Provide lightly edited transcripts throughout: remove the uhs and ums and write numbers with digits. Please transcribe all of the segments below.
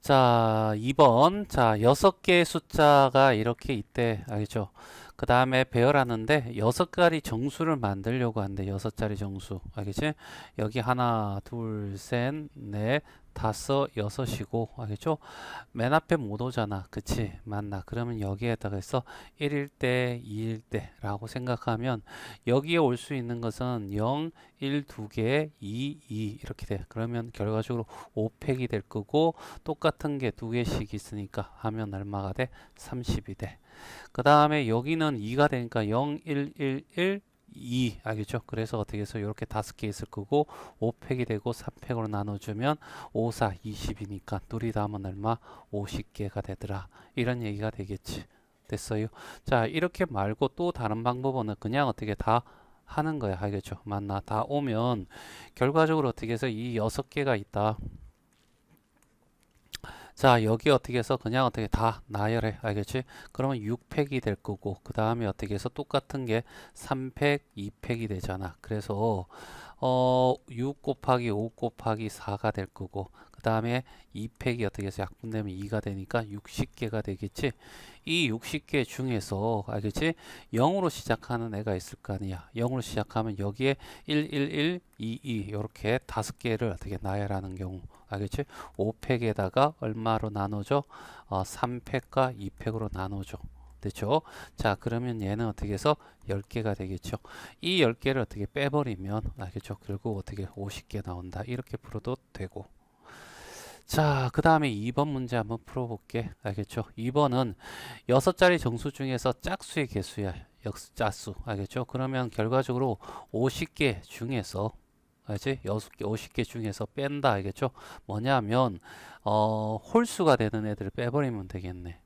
자, 2번. 자, 6개의 숫자가 이렇게 있대. 알겠죠? 그 다음에 배열하는데 6가지 정수를 만들려고 하는데 6자리 정수. 알겠지? 여기 하나, 둘, 셋, 넷, 다섯, 여섯이고. 알겠죠? 맨 앞에 못 오잖아. 그치? 맞나? 그러면 여기에다가 해서 1일 때, 2일 때 라고 생각하면 여기에 올 수 있는 것은 0, 1, 2개, 2, 2 이렇게 돼. 그러면 결과적으로 5팩이 될 거고 똑같은 게 두 개씩 있으니까 하면 얼마가 돼? 30이 돼. 그 다음에 여기는 2가 되니까 0, 1, 1, 1, 2 알겠죠? 그래서 어떻게 해서 이렇게 5개 있을 거고 5팩이 되고 3팩으로 나눠주면 5, 4, 20이니까 둘이 다 하면 얼마? 50개가 되더라. 이런 얘기가 되겠지. 됐어요? 자, 이렇게 말고 또 다른 방법은 그냥 어떻게 다 하는 거야. 알겠죠? 맞나? 다 오면 결과적으로 어떻게 해서 이 6개가 있다. 자, 여기 어떻게 해서 그냥 어떻게 다 나열해. 알겠지? 그러면 6팩이 될 거고, 그 다음에 어떻게 해서 똑같은 게 3팩, 2팩이 되잖아. 그래서, 6 곱하기 5 곱하기 4가 될 거고, 그 다음에 2팩이 어떻게 해서 약분되면 2가 되니까 60개가 되겠지? 이 60개 중에서, 알겠지? 0으로 시작하는 애가 있을 거 아니야. 0으로 시작하면 여기에 1, 1, 1, 2, 2, 이렇게 5개를 어떻게 나열하는 경우. 알겠지? 5팩에다가 얼마로 나눠줘? 3팩과 2팩으로 나눠줘. 됐죠? 자, 그러면 얘는 어떻게 해서 10개가 되겠죠? 이 10개를 어떻게 빼버리면, 알겠죠? 결국 어떻게 50개 나온다. 이렇게 풀어도 되고. 자, 그 다음에 2번 문제 한번 풀어볼게. 알겠죠? 2번은 6자리 정수 중에서 짝수의 개수야. 역자수. 알겠죠? 그러면 결과적으로 50개 중에서 알지? 6개, 50개 중에서 뺀다. 알겠죠? 뭐냐면, 홀수가 되는 애들을 빼버리면 되겠네.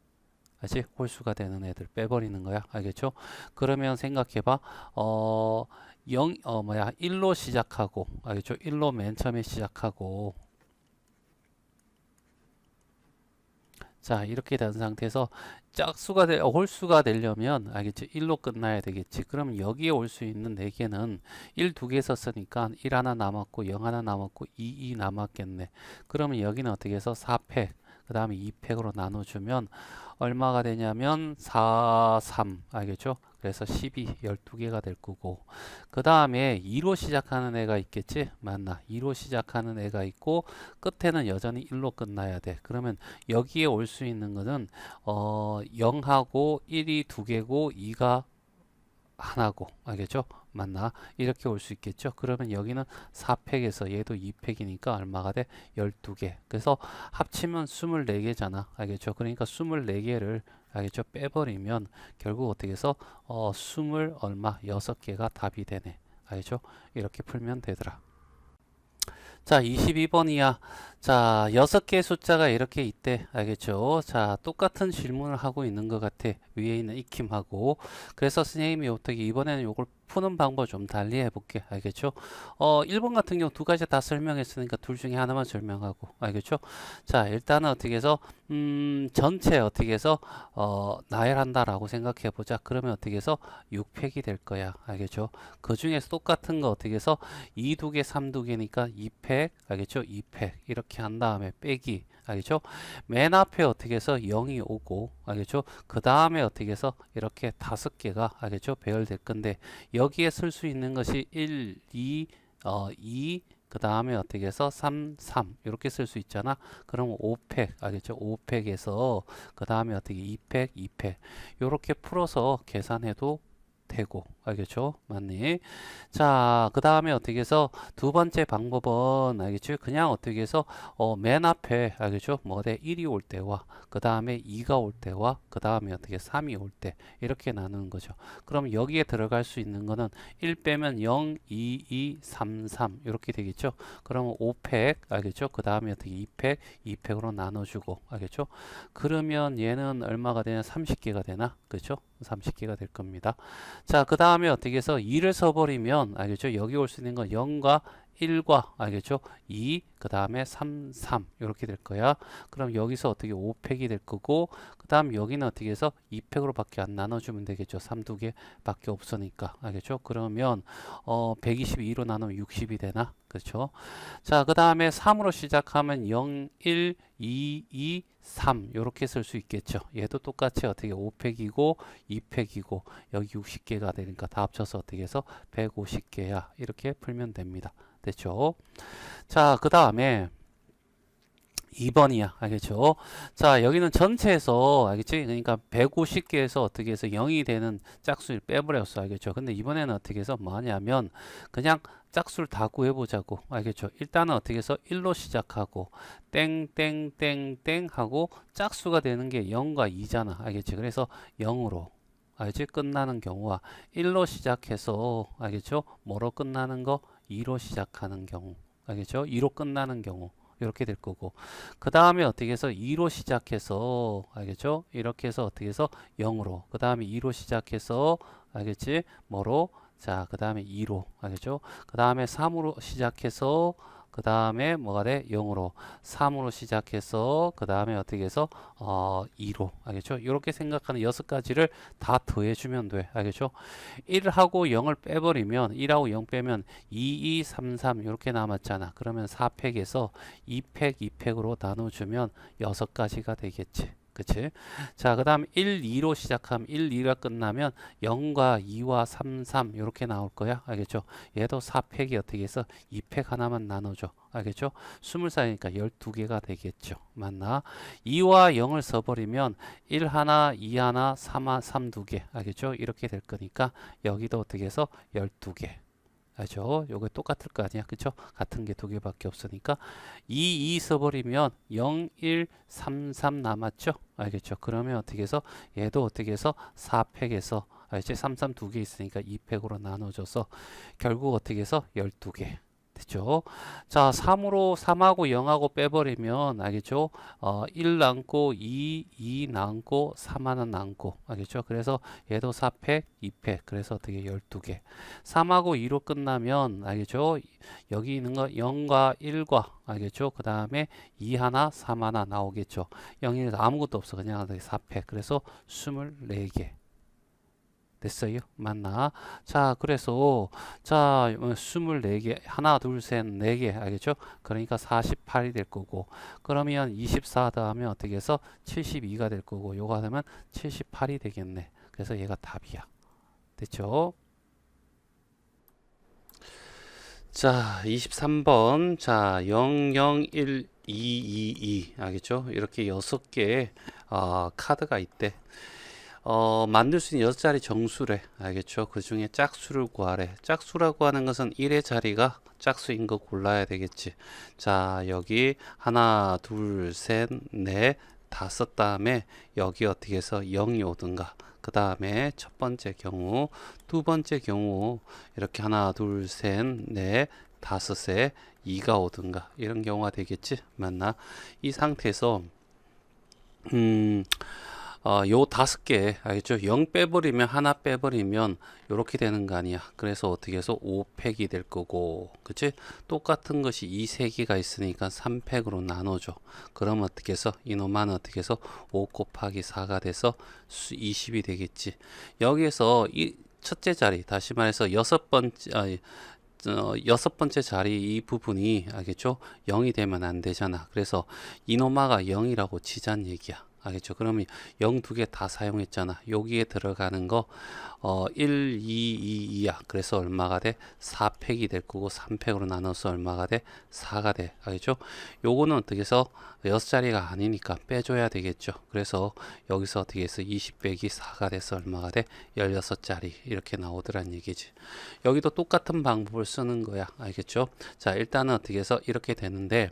알지? 홀수가 되는 애들 빼버리는 거야. 알겠죠? 그러면 생각해봐. 1로 시작하고, 알겠죠? 1로 맨 처음에 시작하고, 자, 이렇게 된 상태에서 홀수가 되려면 알겠지? 1로 끝나야 되겠지. 그럼 여기에 올 수 있는 4개는 1 2개 썼으니까 1 하나 남았고 0 하나 남았고 2 남았겠네. 그러면 여기는 어떻게 해서 4팩, 그 다음에 2팩으로 나눠주면 얼마가 되냐면 4, 3 알겠죠? 그래서 12, 12개가 될 거고 그 다음에 2로 시작하는 애가 있겠지? 맞나? 2로 시작하는 애가 있고 끝에는 여전히 1로 끝나야 돼. 그러면 여기에 올 수 있는 거는 0하고 1이 2개고 2가 하나고 알겠죠? 맞나? 이렇게 올 수 있겠죠? 그러면 여기는 4팩에서 얘도 2팩이니까 얼마가 돼? 12개. 그래서 합치면 24개잖아. 알겠죠? 그러니까 24개를 알겠죠? 빼버리면 결국 어떻게 해서 20 얼마? 6개가 답이 되네. 알겠죠? 이렇게 풀면 되더라. 자, 22번이야. 자, 6개의 숫자가 이렇게 있대. 알겠죠? 자, 똑같은 질문을 하고 있는 것 같아. 위에 있는 익힘하고. 그래서 선생님이 어떻게 이번에는 이걸 푸는 방법을 좀 달리 해볼게. 알겠죠? 1번 같은 경우 두 가지 다 설명했으니까 둘 중에 하나만 설명하고. 알겠죠? 자, 일단은 어떻게 해서, 전체 어떻게 해서, 나열한다라고 생각해 보자. 그러면 어떻게 해서 6팩이 될 거야. 알겠죠? 그 중에서 똑같은 거 어떻게 해서 2 2개, 3 2개니까 2팩, 알겠죠? 2팩. 이렇게 한 다음에 빼기. 알겠죠? 맨 앞에 어떻게 해서 0이 오고, 알겠죠? 그 다음에 어떻게 해서 이렇게 5개가, 알겠죠? 배열될 건데, 여기에 쓸 수 있는 것이 1, 2, 2, 그 다음에 어떻게 해서 3, 3 이렇게 쓸 수 있잖아. 그럼 5팩 알겠죠? 5팩에서 그 다음에 어떻게 2팩, 2팩 이렇게 풀어서 계산해도 되고 알겠죠? 맞니? 자, 그 다음에 어떻게 해서 두 번째 방법은 알겠죠? 그냥 어떻게 해서 맨 앞에 알겠죠? 뭐대 1이 올 때와 그 다음에 2가 올 때와 그 다음에 어떻게 3이 올 때 이렇게 나누는 거죠. 그럼 여기에 들어갈 수 있는 거는 1 빼면 0, 2, 2, 3, 3 이렇게 되겠죠? 그러면 5팩 알겠죠? 그 다음에 어떻게 2팩, 2팩으로 나눠주고 알겠죠? 그러면 얘는 얼마가 되냐? 30개가 되나? 그렇죠? 30개가 될 겁니다. 자, 그 다음에 어떻게 해서 2를 써버리면 알겠죠? 여기 올 수 있는 건 0과 1과 알겠죠? 2, 그 다음에 3, 3 이렇게 될 거야. 그럼 여기서 어떻게 5팩이 될 거고 그 다음 여기는 어떻게 해서 2팩으로 밖에 안 나눠주면 되겠죠. 3 두 개 밖에 없으니까 알겠죠? 그러면 122로 나누면 60이 되나? 그렇죠? 자, 그 다음에 3으로 시작하면 0, 1, 2, 2, 3 이렇게 쓸 수 있겠죠. 얘도 똑같이 어떻게 5팩이고 2팩이고 여기 60개가 되니까 다 합쳐서 어떻게 해서 150개야. 이렇게 풀면 됩니다. 됐죠? 자, 그 다음에 2번이야. 알겠죠? 자, 여기는 전체에서, 알겠지? 그러니까 150개에서 어떻게 해서 0이 되는 짝수를 빼버렸어. 알겠죠? 근데 이번에는 어떻게 해서 뭐 하냐면, 그냥 짝수를 다 구해보자고. 알겠죠? 일단은 어떻게 해서 1로 시작하고, 땡땡땡땡 하고, 짝수가 되는 게 0과 2잖아. 알겠지? 그래서 0으로. 알지? 끝나는 경우와 1로 시작해서, 알겠죠? 뭐로 끝나는 거? 2로 시작하는 경우. 알겠죠? 2로 끝나는 경우. 이렇게 될 거고 그 다음에 어떻게 해서 2로 시작해서 알겠죠? 이렇게 해서 어떻게 해서 0으로 그 다음에 2로 시작해서 알겠지? 뭐로? 자, 그 다음에 2로 알겠죠? 그 다음에 3으로 시작해서 그 다음에 뭐가 돼? 0으로 3으로 시작해서 그 다음에 어떻게 해서 2로 알겠죠? 이렇게 생각하는 6가지를 다 더해주면 돼. 알겠죠? 1하고 0을 빼버리면 1하고 0 빼면 2, 2, 3, 3 이렇게 남았잖아. 그러면 4팩에서 2팩, 2팩으로 나눠주면 6가지가 되겠지. 그치? 자, 그 다음 1, 2로 시작하면 1, 2가 끝나면 0과 2와 3, 3 이렇게 나올 거야. 알겠죠? 얘도 4팩이 어떻게 해서 2팩 하나만 나눠줘. 알겠죠? 20살이니까 12개가 되겠죠. 맞나? 2와 0을 써버리면 1 하나, 2 하나, 3 두 개. 알겠죠? 이렇게 될 거니까 여기도 어떻게 해서 12개. 알죠? 요거 똑같을 거 아니야. 그쵸? 같은 게 두 개밖에 없으니까 2 써버리면 0, 1, 3, 3 남았죠? 알겠죠? 그러면 어떻게 해서 얘도 어떻게 해서 4팩에서 알지? 3, 3 두 개 있으니까 2팩으로 나눠줘서 결국 어떻게 해서 12개. 됐죠? 자, 3하고 0하고 빼버리면 알겠죠? 1 남고 2 남고 3 하나 남고 알겠죠? 그래서 얘도 4팩, 2팩 그래서 어떻게 12개 3하고 2로 끝나면 알겠죠? 여기 있는 거 0과 1과 알겠죠? 그 다음에 2 하나 3 하나 나오겠죠? 0에서 아무것도 없어 그냥 4팩 그래서 24개 됐어요? 맞나? 자, 그래서 자, 24개 하나, 둘, 셋, 4개 알겠죠? 그러니까 48이 될 거고 그러면 24 더하면 어떻게 해서 72가 될 거고 요거 하면 78이 되겠네. 그래서 얘가 답이야. 됐죠? 자, 23번. 자, 0, 0, 1, 2, 2, 2 알겠죠? 이렇게 6개의 카드가 있대. 만들 수 있는 6자리 정수래. 알겠죠? 그 중에 짝수를 구하래. 짝수라고 하는 것은 1의 자리가 짝수인 거 골라야 되겠지. 자, 여기 하나, 둘, 셋, 넷, 다섯 다음에 여기 어떻게 해서 0이 오든가. 그 다음에 첫 번째 경우, 두 번째 경우 이렇게 하나, 둘, 셋, 넷, 다섯에 2가 오든가 이런 경우가 되겠지. 맞나? 이 상태에서 요 5개 알겠죠? 0 빼버리면 하나 빼버리면 요렇게 되는 거 아니야. 그래서 어떻게 해서 5팩이 될 거고 그치? 똑같은 것이 이 3개가 있으니까 3팩으로 나눠줘. 그럼 어떻게 해서 이놈만 어떻게 해서 5 곱하기 4가 돼서 20이 되겠지. 여기에서 이 첫째 자리 다시 말해서 여섯 번째 자리 이 부분이 알겠죠? 0이 되면 안 되잖아. 그래서 이노마가 0이라고 치자는 얘기야. 알겠죠? 그러면 0 두 개 다 사용했잖아. 여기에 들어가는 거 1, 2, 2야. 그래서 얼마가 돼? 4팩이 될 거고 3팩으로 나눠서 얼마가 돼? 4가 돼. 알겠죠? 요거는 어떻게 해서 6자리가 아니니까 빼줘야 되겠죠. 그래서 여기서 어떻게 해서 20 빼기 4가 돼서 얼마가 돼? 16자리 이렇게 나오더란 얘기지. 여기도 똑같은 방법을 쓰는 거야. 알겠죠? 자, 일단은 어떻게 해서 이렇게 되는데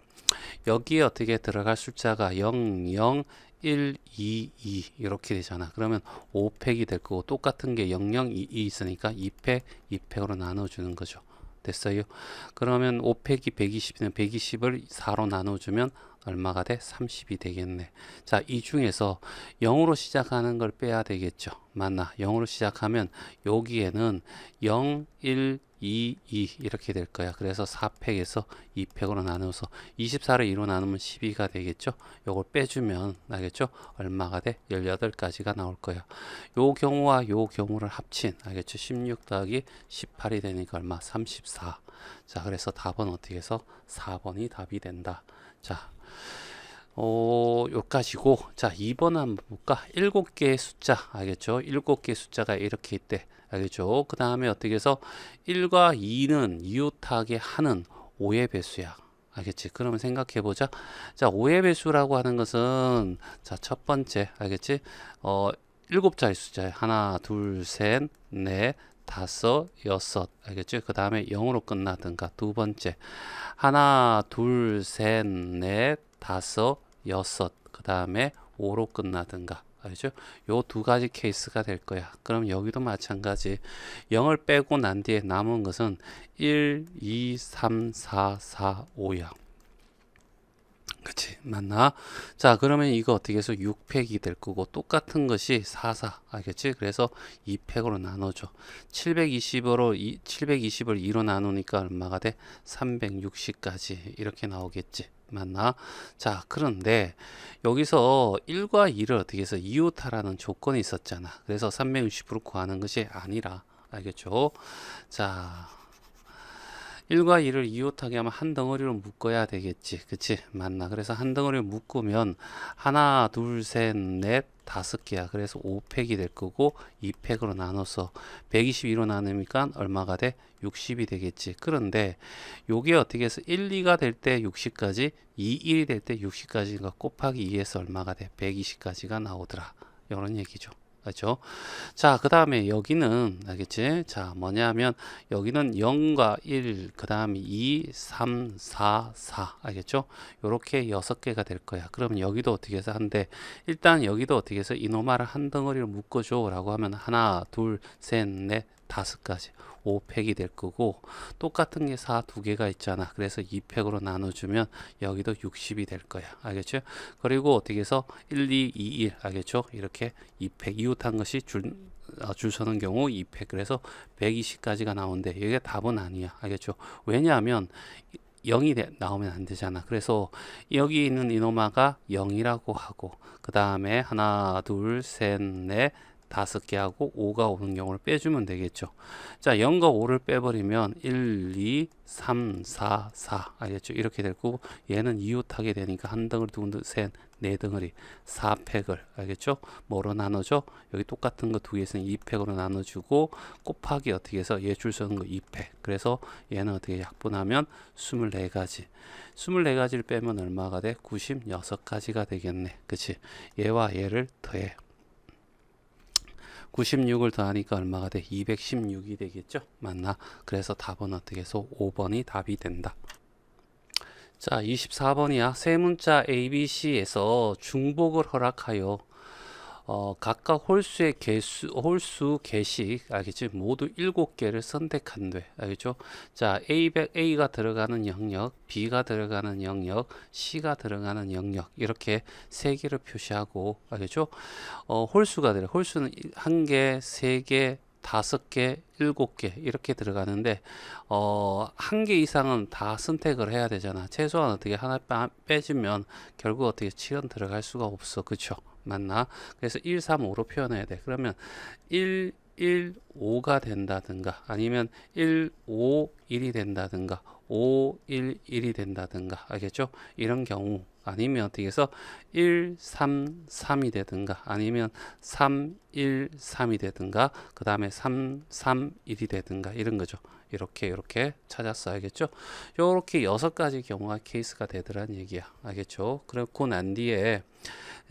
여기에 어떻게 들어갈 숫자가 0, 0, 1, 2, 2 이렇게 되잖아. 그러면 5팩이 될 거고 똑같은 게 0, 0, 2, 2 있으니까 2팩, 2팩으로 나눠주는 거죠. 됐어요? 그러면 5팩이 120이면 120을 4로 나눠주면 얼마가 돼? 30이 되겠네. 자, 이 중에서 0으로 시작하는 걸 빼야 되겠죠. 맞나? 0으로 시작하면 여기에는 0, 1, 2, 2 이렇게 될 거야. 그래서 4팩에서 2팩으로 나누어서 24를 2로 나누면 12가 되겠죠. 요걸 빼주면 알겠죠? 얼마가 돼? 18가지가 나올 거야. 요 경우와 요 경우를 합친 알겠죠? 16 더하기 18이 되니까 얼마? 34. 자, 그래서 답은 어떻게 해서 4번이 답이 된다. 자, 요까지고. 자, 2번 한번 볼까? 7개의 숫자 알겠죠? 7개의 숫자가 이렇게 있대. 알겠죠? 그 다음에 어떻게 해서 1과 2는 이웃하게 하는 5의 배수야. 알겠지? 그러면 생각해 보자. 자, 5의 배수라고 하는 것은 자, 첫 번째 알겠지? 7자리 숫자야. 하나, 둘, 셋, 넷, 다섯, 여섯. 알겠죠? 그 다음에 0으로 끝나든가. 두 번째. 하나, 둘, 셋, 넷, 다섯, 여섯. 그 다음에 5로 끝나든가. 알죠? 요 두 가지 케이스가 될 거야. 그럼 여기도 마찬가지. 0을 빼고 난 뒤에 남은 것은 1, 2, 3, 4, 4, 5야. 그치? 맞나? 자, 그러면 이거 어떻게 해서 6팩이 될 거고, 똑같은 것이 4, 4. 알겠지? 그래서 2팩으로 나눠줘. 720을 2로 나누니까 얼마가 돼? 360까지. 이렇게 나오겠지. 맞나? 자, 그런데 여기서 1과 2를 어떻게 해서 이웃하라는 조건이 있었잖아. 그래서 360으로 구하는 것이 아니라. 알겠죠? 자, 1과 2를 이웃하게 하면 한 덩어리로 묶어야 되겠지. 그치? 맞나? 그래서 한 덩어리를 묶으면 하나, 둘, 셋, 넷, 5개야. 그래서 5팩이 될 거고 2팩으로 나눠서 122로 나누니까 얼마가 돼? 60이 되겠지. 그런데 요게 어떻게 해서 1, 2가 될 때 60까지, 2, 1이 될 때 60까지가 곱하기 2에서 얼마가 돼? 120까지가 나오더라. 이런 얘기죠. 그렇죠? 자, 그 다음에 여기는 알겠지? 자, 뭐냐면 여기는 0과 1, 그 다음에 2, 3, 4, 4 알겠죠? 요렇게 6개가 될 거야. 그럼 여기도 어떻게 해서 한데 일단 여기도 어떻게 해서 이노마를 한 덩어리로 묶어줘 라고 하면 하나, 둘, 셋, 넷, 5가지 5팩이 될 거고 똑같은 게 4 두 개가 있잖아. 그래서 2팩으로 나눠주면 여기도 60이 될 거야. 알겠죠? 그리고 어떻게 해서 1, 2, 2, 1 알겠죠? 이렇게 2팩 이웃한 것이 줄 서는 경우 2팩 그래서 120까지가 나오는데 이게 답은 아니야. 알겠죠? 왜냐하면 0이 나오면 안 되잖아. 그래서 여기 있는 이노마가 0이라고 하고 그 다음에 하나, 둘, 셋, 넷 5개 하고 5가 오는 경우를 빼주면 되겠죠. 자, 0과 5를 빼버리면 1, 2, 3, 4, 4 알겠죠? 이렇게 될 거고 얘는 이웃하게 되니까 한 덩어리, 두 덩어리, 셋, 네 덩어리 4팩을 알겠죠? 뭐로 나눠줘? 여기 똑같은 거 두 개 있으면 2팩으로 나눠주고 곱하기 어떻게 해서 얘 줄 서는 거 2팩 그래서 얘는 어떻게 약분하면 24가지 24가지를 빼면 얼마가 돼? 96가지가 되겠네. 그치? 얘와 얘를 더해 96을 더하니까 얼마가 돼? 216이 되겠죠? 맞나? 그래서 답은 어떻게 해서 5번이 답이 된다. 자, 24번이야. 세 문자 ABC에서 중복을 허락하여 각각 홀수의 홀수 개씩 알겠지? 모두 7개를 선택한대. 알겠죠? 자, A가 들어가는 영역, B가 들어가는 영역, C가 들어가는 영역 이렇게 세 개를 표시하고 알겠죠? 홀수가 들어. 홀수는 1개, 3개, 5개, 7개 이렇게 들어가는데 1개 이상은 다 선택을 해야 되잖아. 최소한 어떻게 하나 빼주면 결국 어떻게 7은 들어갈 수가 없어. 그쵸? 맞나? 그래서 1, 3, 5로 표현해야 돼. 그러면 1, 1, 5가 된다든가 아니면 1, 5, 1이 된다든가 5, 1, 1이 된다든가 알겠죠? 이런 경우 아니면 어떻게 해서 1, 3, 3이 되든가 아니면 3, 1, 3이 되든가 그 다음에 3, 3, 1이 되든가 이런 거죠. 이렇게 찾았어. 알겠죠? 요렇게 6가지 경우가 케이스가 되더란 얘기야. 알겠죠? 그렇고 난 뒤에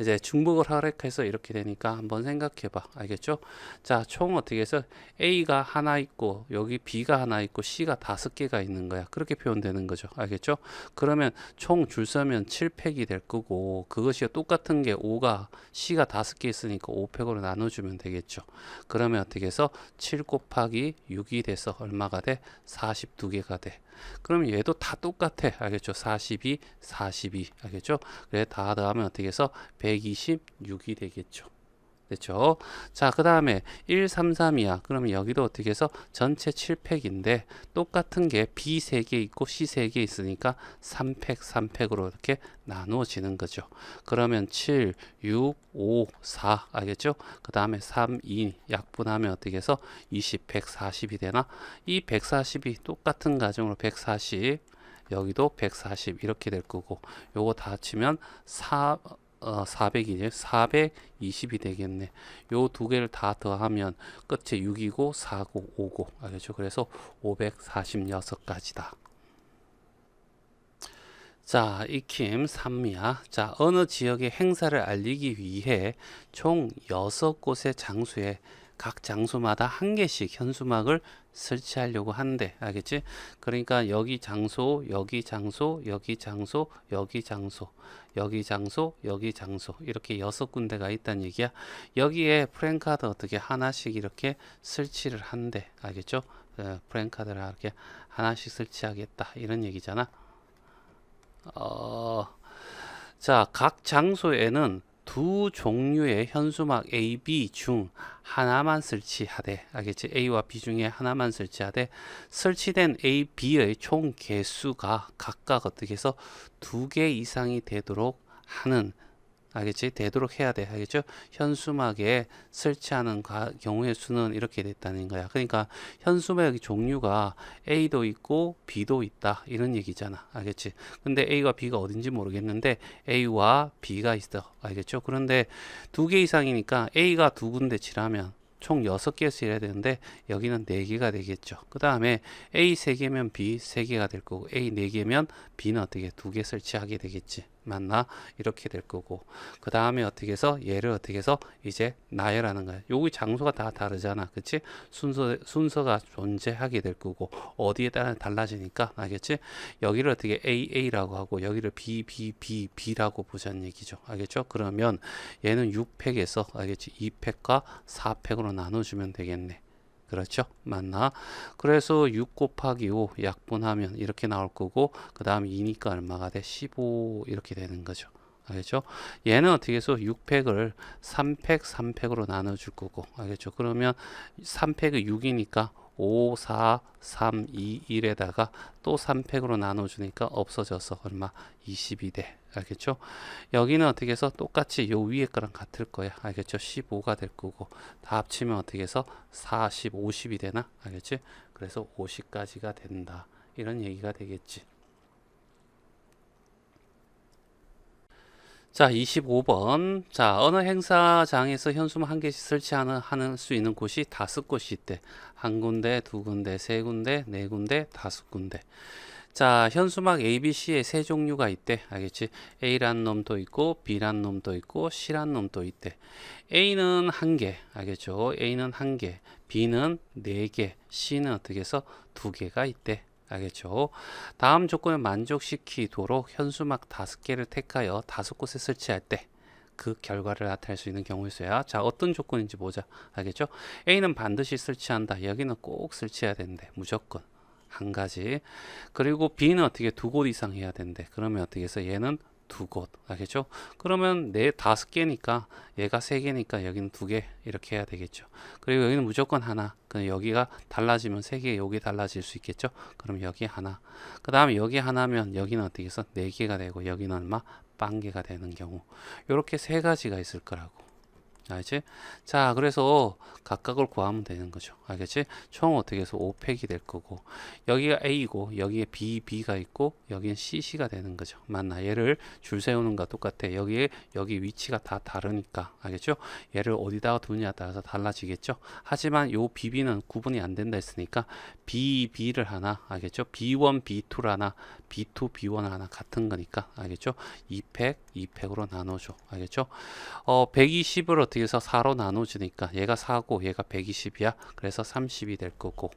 이제 중복을 허락해서 이렇게 되니까 한번 생각해 봐. 알겠죠? 자, 총 어떻게 해서 A가 하나 있고 여기 B가 하나 있고 C가 5개가 있는 거야. 그렇게 표현되는 거죠. 알겠죠? 그러면 총 줄 서면 7팩이 될 거고 그것이 똑같은 게 5가 C가 5개 있으니까 5팩으로 나눠주면 되겠죠. 그러면 어떻게 해서 7 곱하기 6이 돼서 얼마가 돼? 42개가 돼. 그럼 얘도 다 똑같아. 알겠죠? 42, 42. 알겠죠? 그래, 다 더하면 어떻게 해서 126이 되겠죠. 됐죠? 자, 그 다음에 133이야. 그러면 여기도 어떻게 해서 전체 7팩인데 똑같은 게 B 3개 있고 C 3개 있으니까 3팩, 3팩으로 이렇게 나누어지는 거죠. 그러면 7, 6, 5, 4 알겠죠? 그 다음에 3, 2 약분하면 어떻게 해서 20, 140이 되나? 이 140이 똑같은 가정으로 140 여기도 140 이렇게 될 거고 요거 다 합치면 400이죠. 420이 되겠네. 요 두 개를 다 더하면 끝에 6이고 4고 5고 알겠죠? 그래서 546가지다. 자, 익힘 3이야. 자, 어느 지역의 행사를 알리기 위해 총 6곳의 장소에 각 장소마다 한 개씩 현수막을 설치하려고 한대. 알겠지? 그러니까 여기 장소, 여기 장소, 여기 장소, 여기 장소, 여기 장소, 여기 장소 이렇게 6군데가 있다는 얘기야. 여기에 프랜카드 어떻게 하나씩 이렇게 설치를 한대. 알겠죠? 프랜카드를 이렇게 하나씩 설치하겠다. 이런 얘기잖아. 자, 각 장소에는 두 종류의 현수막 A, B 중 하나만 설치하되, 알겠지? A와 B 중에 하나만 설치하되, 설치된 A, B의 총 개수가 각각 어떻게 해서 2개 이상이 되도록 하는, 알겠지? 되도록 해야 돼. 알겠죠? 현수막에 설치하는 경우의 수는 이렇게 됐다는 거야. 그러니까 현수막 종류가 A도 있고 B도 있다. 이런 얘기잖아. 알겠지? 근데 A와 B가 어딘지 모르겠는데 A와 B가 있어. 알겠죠? 그런데 2개 이상이니까 A가 2군데 칠하면 총 6개에서 일해야 되는데 여기는 4개가 되겠죠. 그 다음에 A 3개면 B 3개가 될 거고 A 4개면 B는 어떻게 2개 설치하게 되겠지. 맞나? 이렇게 될 거고 그 다음에 어떻게 해서 얘를 어떻게 해서 이제 나열하는 거야. 여기 장소가 다 다르잖아. 그치? 순서가 존재하게 될 거고 어디에 따라 달라지니까 알겠지? 여기를 어떻게 AA라고 하고 여기를 BBBB라고 보자는 얘기죠. 알겠죠? 그러면 얘는 6팩에서 알겠지? 2팩과 4팩으로 나눠주면 되겠네. 그렇죠? 맞나? 그래서 6 곱하기 5 약분하면 이렇게 나올 거고 그 다음 2니까 얼마가 돼? 15 이렇게 되는 거죠. 알겠죠? 얘는 어떻게 해서 6팩을 3팩, 3팩으로 나눠줄 거고 알겠죠? 그러면 3팩이 6이니까 5, 4, 3, 2, 1에다가 또 3팩으로 나눠주니까 없어져서 얼마? 20이 돼. 알겠죠? 여기는 어떻게 해서 똑같이 요 위에 거랑 같을 거야. 알겠죠? 15가 될 거고 다 합치면 어떻게 해서 40, 50이 되나? 알겠지? 그래서 50까지가 된다. 이런 얘기가 되겠지. 자, 25번. 자, 어느 행사장에서 현수막 한 개씩 설치하는 수 있는 곳이 5곳이 있대. 한 군데, 두 군데, 세 군데, 네 군데, 5군데. 자, 현수막 A, B, C의 세 종류가 있대. 알겠지? A란 놈도 있고, B란 놈도 있고, C란 놈도 있대. A는 한 개. 알겠죠? A는 한 개. B는 네 개. C는 어떻게 해서 2개가 있대. 알겠죠? 다음 조건을 만족시키도록 현수막 5개를 택하여 5곳에 설치할 때 그 결과를 나타낼 수 있는 경우에 있어야. 자, 어떤 조건인지 보자. 알겠죠? A는 반드시 설치한다. 여기는 꼭 설치해야 되는데 무조건 한 가지. 그리고 B는 어떻게 2곳 이상 해야 되는데 그러면 어떻게 해서 얘는 2곳. 알겠죠? 그러면 5개니까 얘가 3개니까 여기는 2개 이렇게 해야 되겠죠. 그리고 여기는 무조건 하나. 그럼 여기가 달라지면 3개, 여기 달라질 수 있겠죠. 그럼 여기 하나. 그 다음에 여기 하나면 여기는 어떻게 해서 4개가 되고 여기는 얼마? 0개가 되는 경우. 이렇게 3가지가 있을 거라고. 알지? 자, 그래서 각각을 구하면 되는 거죠. 알겠지? 총 어떻게 해서 5팩이 될 거고 여기가 A고 여기에 B가 있고 여기는 C가 되는 거죠. 맞나? 얘를 줄 세우는 거 똑같아. 여기 위치가 다 다르니까. 알겠죠? 얘를 어디다가 두느냐에 따라서 달라지겠죠? 하지만 요 BB는 구분이 안 된다 했으니까 B를 하나, 알겠죠? B1, B2를 하나, B2, B1 하나 같은 거니까. 알겠죠? 2팩, 2팩으로 나눠줘. 알겠죠? 120을 어떻게 해서 4로 나눠주니까 얘가 4고 얘가 120이야. 그래서 30이 될 거고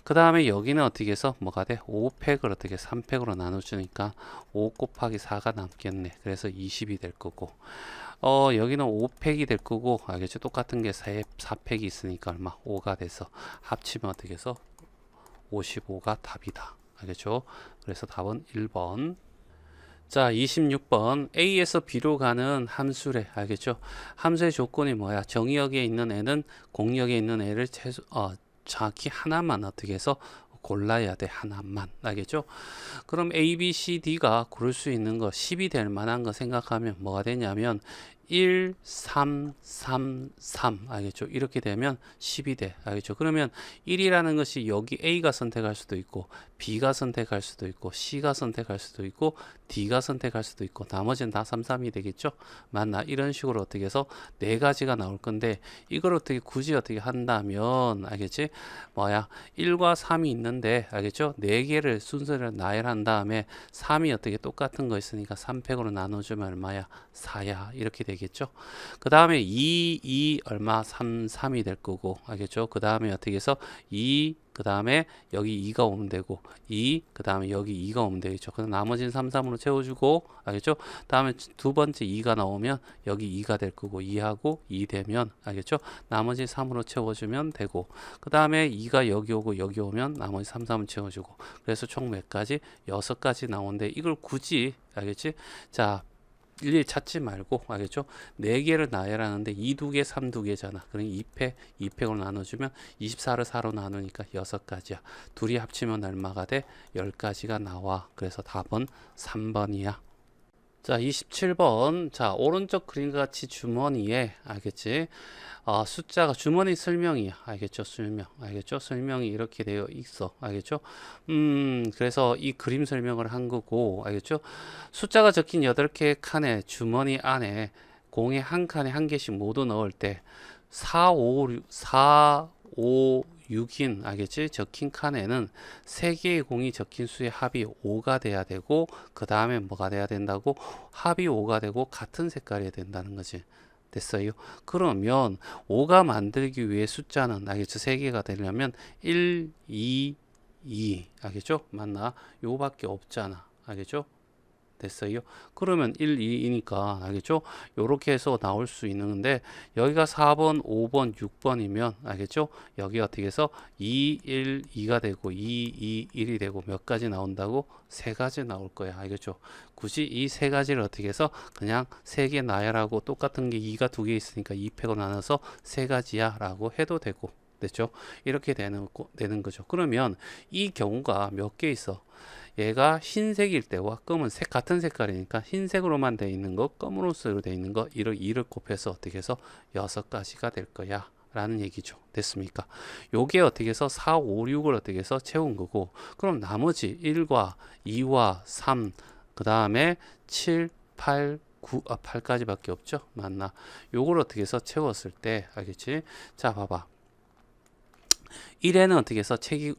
그 다음에 여기는 어떻게 해서 뭐가 돼? 5팩을 어떻게 3팩으로 나눠주니까 5 곱하기 4가 남겠네. 그래서 20이 될 거고 여기는 5팩이 될 거고 알겠죠? 똑같은 게 4팩이 있으니까 얼마? 5가 돼서 합치면 어떻게 해서 55가 답이다. 알겠죠? 그래서 답은 1번. 자, 26번. A에서 B로 가는 함수래. 알겠죠? 함수의 조건이 뭐야? 정의역에 있는 애는 공역에 있는 애를 정확히 하나만 어떻게 해서 골라야 돼. 하나만. 알겠죠? 그럼 A, B, C, D가 고를 수 있는 거 10이 될 만한 거 생각하면 뭐가 되냐면 1, 3, 3, 3 알겠죠? 이렇게 되면 10이 돼. 알겠죠? 그러면 1이라는 것이 여기 A가 선택할 수도 있고 B가 선택할 수도 있고 C가 선택할 수도 있고 D가 선택할 수도 있고 나머지는 다 3, 3이 되겠죠? 맞나? 이런 식으로 어떻게 해서 네 가지가 나올 건데 이걸 어떻게 굳이 어떻게 한다면 알겠지? 뭐야? 1과 3이 있는데 알겠죠? 네 개를 순서를 나열한 다음에 3이 어떻게 똑같은 거 있으니까 3팩으로 나눠주면 얼마야? 4야. 이렇게 되겠죠. 그 다음에 2 얼마? 3, 3이 될 거고 알겠죠? 그 다음에 어떻게 해서 2, 그 다음에 여기 2가 오면 되고 2, 그 다음에 여기 2가 오면 되겠죠. 그럼 나머지는 3, 3으로 채워주고 알겠죠? 다음에 두 번째 2가 나오면 여기 2가 될 거고 2하고 2 되면 알겠죠? 나머지 3으로 채워주면 되고 그 다음에 2가 여기 오고 여기 오면 나머지 3, 3을 채워주고 그래서 총 몇 가지? 6가지 나오는데 이걸 굳이 알겠지? 자, 일일이 찾지 말고 알겠죠? 4개를 나열하는데 2, 2개, 3, 2개잖아. 그러니 2팩, 2팩으로 나눠주면 24를 4로 나누니까 6가지야. 둘이 합치면 얼마가 돼? 10가지가 나와. 그래서 답은 3번이야. 자, 27번. 자, 오른쪽 그림과 같이 주머니에 알겠지? 숫자가 주머니 설명이야. 알겠죠? 설명. 알겠죠? 설명이 이렇게 되어 있어. 알겠죠? 그래서 이 그림 설명을 한 거고, 알겠죠? 숫자가 적힌 8개 칸에 주머니 안에 공에 한 칸에 한 개씩 모두 넣을 때 4, 5, 6인 알겠지? 적힌 칸에는 3개의 공이 적힌 수의 합이 5가 돼야 되고 그 다음에 뭐가 돼야 된다고? 합이 5가 되고 같은 색깔이 된다는 거지. 됐어요? 그러면 5가 만들기 위해 숫자는 알겠죠? 3개가 되려면 1, 2, 2 알겠죠? 맞나? 요밖에 없잖아. 알겠죠? 됐어요? 그러면 1, 2이니까 알겠죠? 요렇게 해서 나올 수 있는데 여기가 4번, 5번, 6번이면 알겠죠? 여기 어떻게 해서 2, 1, 2가 되고 2, 2, 1이 되고 몇 가지 나온다고? 3가지 나올 거야. 알겠죠? 굳이 이 3가지를 어떻게 해서 그냥 3개 나열하고 똑같은 게 2가 2개 있으니까 2팩으로 나눠서 3가지야 라고 해도 되고 됐죠? 이렇게 되는 거죠. 그러면 이 경우가 몇 개 있어? 얘가 흰색일 때와 검은색 같은 색깔이니까 흰색으로만 되어 있는 거 검은색으로 되어 있는 거 이를 2를 곱해서 어떻게 해서 6가지가 될 거야 라는 얘기죠. 됐습니까? 요게 어떻게 해서 4, 5, 6을 어떻게 해서 채운 거고 그럼 나머지 1과 2와 3 그 다음에 7, 8, 8까지 밖에 없죠. 맞나? 요걸 어떻게 해서 채웠을 때 알겠지? 자 봐봐. 1에는 어떻게 해서 1,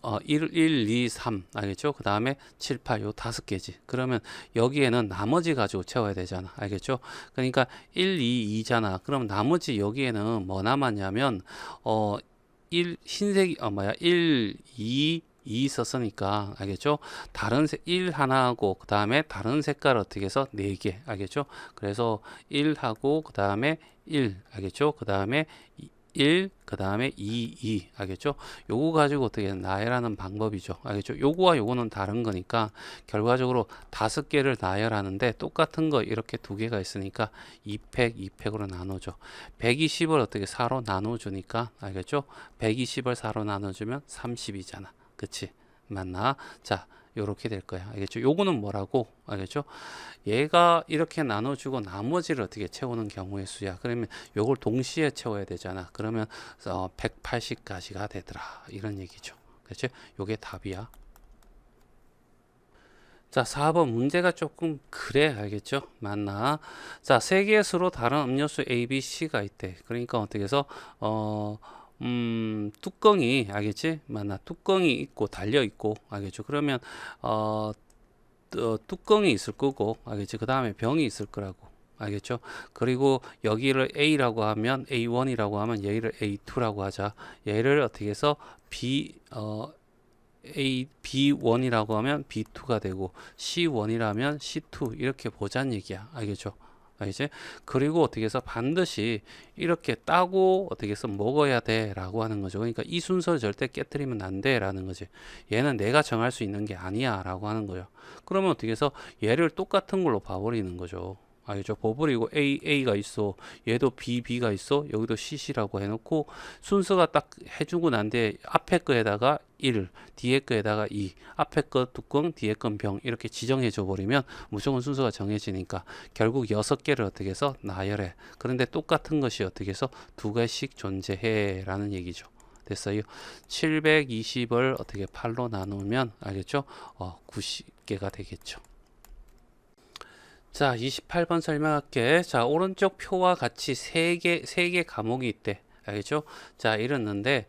2, 3 알겠죠? 그 다음에 7, 8 요 5개지. 그러면 여기에는 나머지 가지고 채워야 되잖아. 알겠죠? 그러니까 1, 2, 2잖아. 그럼 나머지 여기에는 뭐 남았냐면 1 2 2 있었으니까 알겠죠? 다른 1 하나하고 그 다음에 다른 색깔 어떻게 해서 4개 알겠죠? 그래서 1하고 그 다음에 1 알겠죠? 그 다음에 1, 그 다음에 2 알겠죠? 요거 가지고 어떻게 나열하는 방법이죠. 알겠죠? 요거와 요거는 다른 거니까 결과적으로 5개를 나열하는데 똑같은 거 이렇게 2개가 있으니까 2팩, 2팩으로 나눠줘. 120을 어떻게 4로 나눠주니까 알겠죠? 120을 4로 나눠주면 30이잖아. 그치? 맞나? 자, 요렇게 될 거야. 알겠죠? 요거는 뭐라고? 알겠죠? 얘가 이렇게 나눠주고 나머지를 어떻게 채우는 경우의 수야. 그러면 요걸 동시에 채워야 되잖아. 그러면 180가지가 되더라. 이런 얘기죠. 그렇죠? 요게 답이야. 자, 4번 문제가 조금 그래. 알겠죠? 맞나? 자, 세 개의 수로 다른 음료수 A, B, C가 있대. 그러니까 어떻게 해서 뚜껑이 알겠지? 맞나? 뚜껑이 있고 달려 있고 알겠죠? 그러면 뚜껑이 있을 거고 알겠지? 그 다음에 병이 있을 거라고 알겠죠? 그리고 여기를 A라고 하면 A1이라고 하면 얘를 A2라고 하자. 얘를 어떻게 해서 B1이라고 하면 B2가 되고 C1이라면 C2 이렇게 보자는 얘기야. 알겠죠? 알지? 그리고 어떻게 해서 반드시 이렇게 따고 어떻게 해서 먹어야 돼 라고 하는 거죠. 그러니까 이 순서를 절대 깨뜨리면 안 돼 라는 거지. 얘는 내가 정할 수 있는 게 아니야 라고 하는 거예요. 그러면 어떻게 해서 얘를 똑같은 걸로 봐버리는 거죠. 알죠? 버버리고 A가 있어. 얘도 B가 있어. 여기도 C라고 해놓고 순서가 딱 해주고 난 뒤에 앞에 거에다가 1, 뒤에 거에다가 2, 앞에 거 뚜껑, 뒤에 건 병 이렇게 지정해 줘 버리면 무조건 순서가 정해지니까 결국 6개를 어떻게 해서 나열해. 그런데 똑같은 것이 어떻게 해서 두 개씩 존재해 라는 얘기죠. 됐어요. 720을 어떻게 8로 나누면 알겠죠? 90개가 되겠죠. 자, 28번 설명할게. 자, 오른쪽 표와 같이 세 개 과목이 있대. 알겠죠? 자, 이랬는데,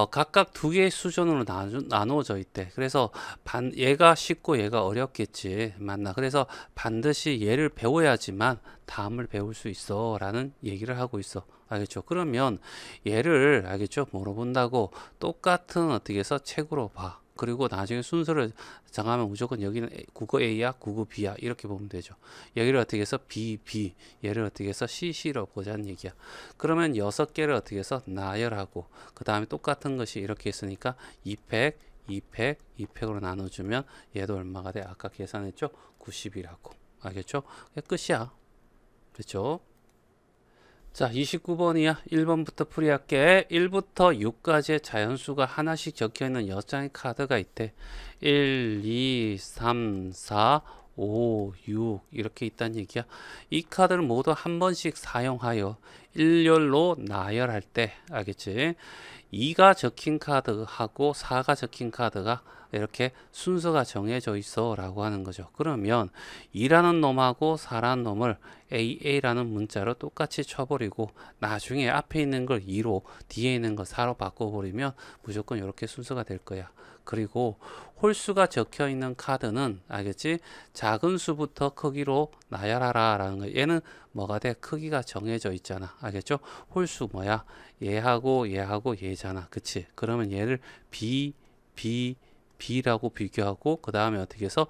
각각 두 개의 수준으로 나누어져 있대. 그래서 얘가 쉽고 얘가 어렵겠지. 맞나? 그래서 반드시 얘를 배워야지만 다음을 배울 수 있어. 라는 얘기를 하고 있어. 알겠죠? 그러면 얘를, 알겠죠? 뭐로 본다고? 똑같은 어떻게 해서 책으로 봐. 그리고 나중에 순서를 정하면 무조건 여기는 국어 A야, 국어 B야 이렇게 보면 되죠. 여기를 어떻게 해서 B, 얘를 어떻게 해서 CC로 보자는 얘기야. 그러면 6개를 어떻게 해서 나열하고 그 다음에 똑같은 것이 이렇게 있으니까 2팩, 2팩으로 나눠주면 얘도 얼마가 돼? 아까 계산했죠? 90이라고. 알겠죠? 끝이야. 그렇죠? 자, 29번이야. 1번부터 풀이할게. 1부터 6까지의 자연수가 하나씩 적혀있는 6장의 카드가 있대. 1, 2, 3, 4, 5, 6 이렇게 있다는 얘기야. 이 카드를 모두 한 번씩 사용하여 일렬로 나열할 때 알겠지? 2가 적힌 카드하고 4가 적힌 카드가 이렇게 순서가 정해져 있어 라고 하는 거죠. 그러면 2라는 놈하고 4라는 놈을 AA라는 문자로 똑같이 쳐버리고 나중에 앞에 있는 걸 2로 뒤에 있는 걸 4로 바꿔버리면 무조건 이렇게 순서가 될 거야. 그리고 홀수가 적혀 있는 카드는 알겠지? 작은 수부터 크기로 나열하라 라는 거야. 얘는 뭐가 돼? 크기가 정해져 있잖아. 알겠죠? 홀수 뭐야? 얘하고 얘잖아. 그치? 그러면 얘를 B라고 비교하고 그 다음에 어떻게 해서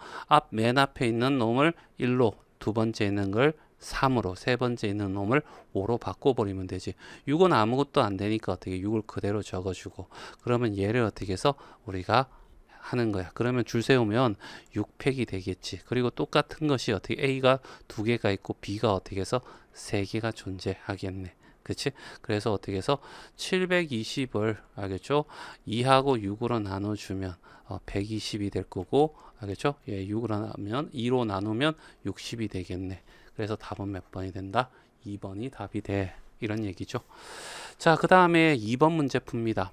맨 앞에 있는 놈을 1로 두 번째 있는 걸 3으로 세 번째 있는 놈을 5로 바꿔버리면 되지. 6은 아무것도 안 되니까 어떻게 6을 그대로 적어주고 그러면 얘를 어떻게 해서 우리가 하는 거야. 그러면 줄 세우면 6팩이 되겠지. 그리고 똑같은 것이 어떻게 A가 2개가 있고 B가 어떻게 해서 3개가 존재하겠네. 그치? 그래서 어떻게 해서 720을 알겠죠? 2하고 6으로 나눠주면 120이 될 거고 알겠죠? 예, 6으로 나누면 2로 나누면 60이 되겠네. 그래서 답은 몇 번이 된다? 2번이 답이 돼. 이런 얘기죠. 자, 그 다음에 2번 문제 풉니다.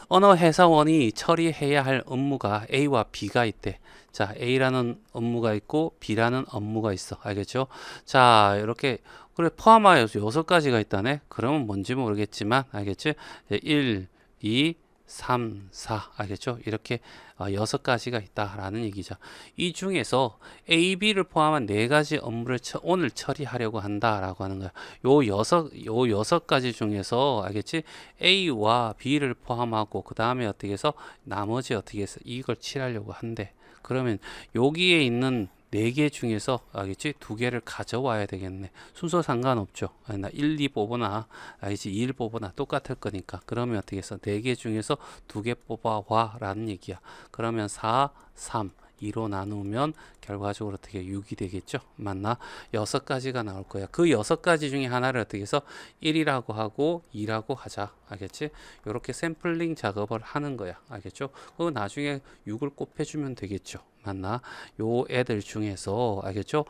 어느 회사원이 처리해야 할 업무가 A와 B가 있대. 자, A라는 업무가 있고 B라는 업무가 있어. 알겠죠? 자, 이렇게 그래 포함하여서 6가지가 있다네. 그러면 뭔지 모르겠지만 알겠지? 1, 2, 3, 4 알겠죠? 이렇게 6가지가 있다라는 얘기죠. 이 중에서 A, B를 포함한 4가지 업무를 오늘 처리하려고 한다라고 하는 거야. 요 6가지 중에서 알겠지? A와 B를 포함하고 그 다음에 어떻게 해서 나머지 어떻게 해서 이걸 칠하려고 한대. 그러면 여기에 있는 4개 중에서 알겠지? 2개를 가져와야 되겠네. 순서 상관없죠. 나 1, 2 뽑으나 알겠지? 2, 1 뽑으나 똑같을 거니까. 그러면 어떻게 해서 4개 중에서 2개 뽑아와 라는 얘기야. 그러면 4, 3 2로 나누면 결과적으로 어떻게 6이 되겠죠? 맞나? 6가지가 나올 거야. 그 6가지 중에 하나를 어떻게 해서 1이라고 하고 2라고 하자. 알겠지? 이렇게 샘플링 작업을 하는 거야. 알겠죠? 그 나중에 6을 곱해주면 되겠죠. 맞나? 요 애들 중에서 알겠죠?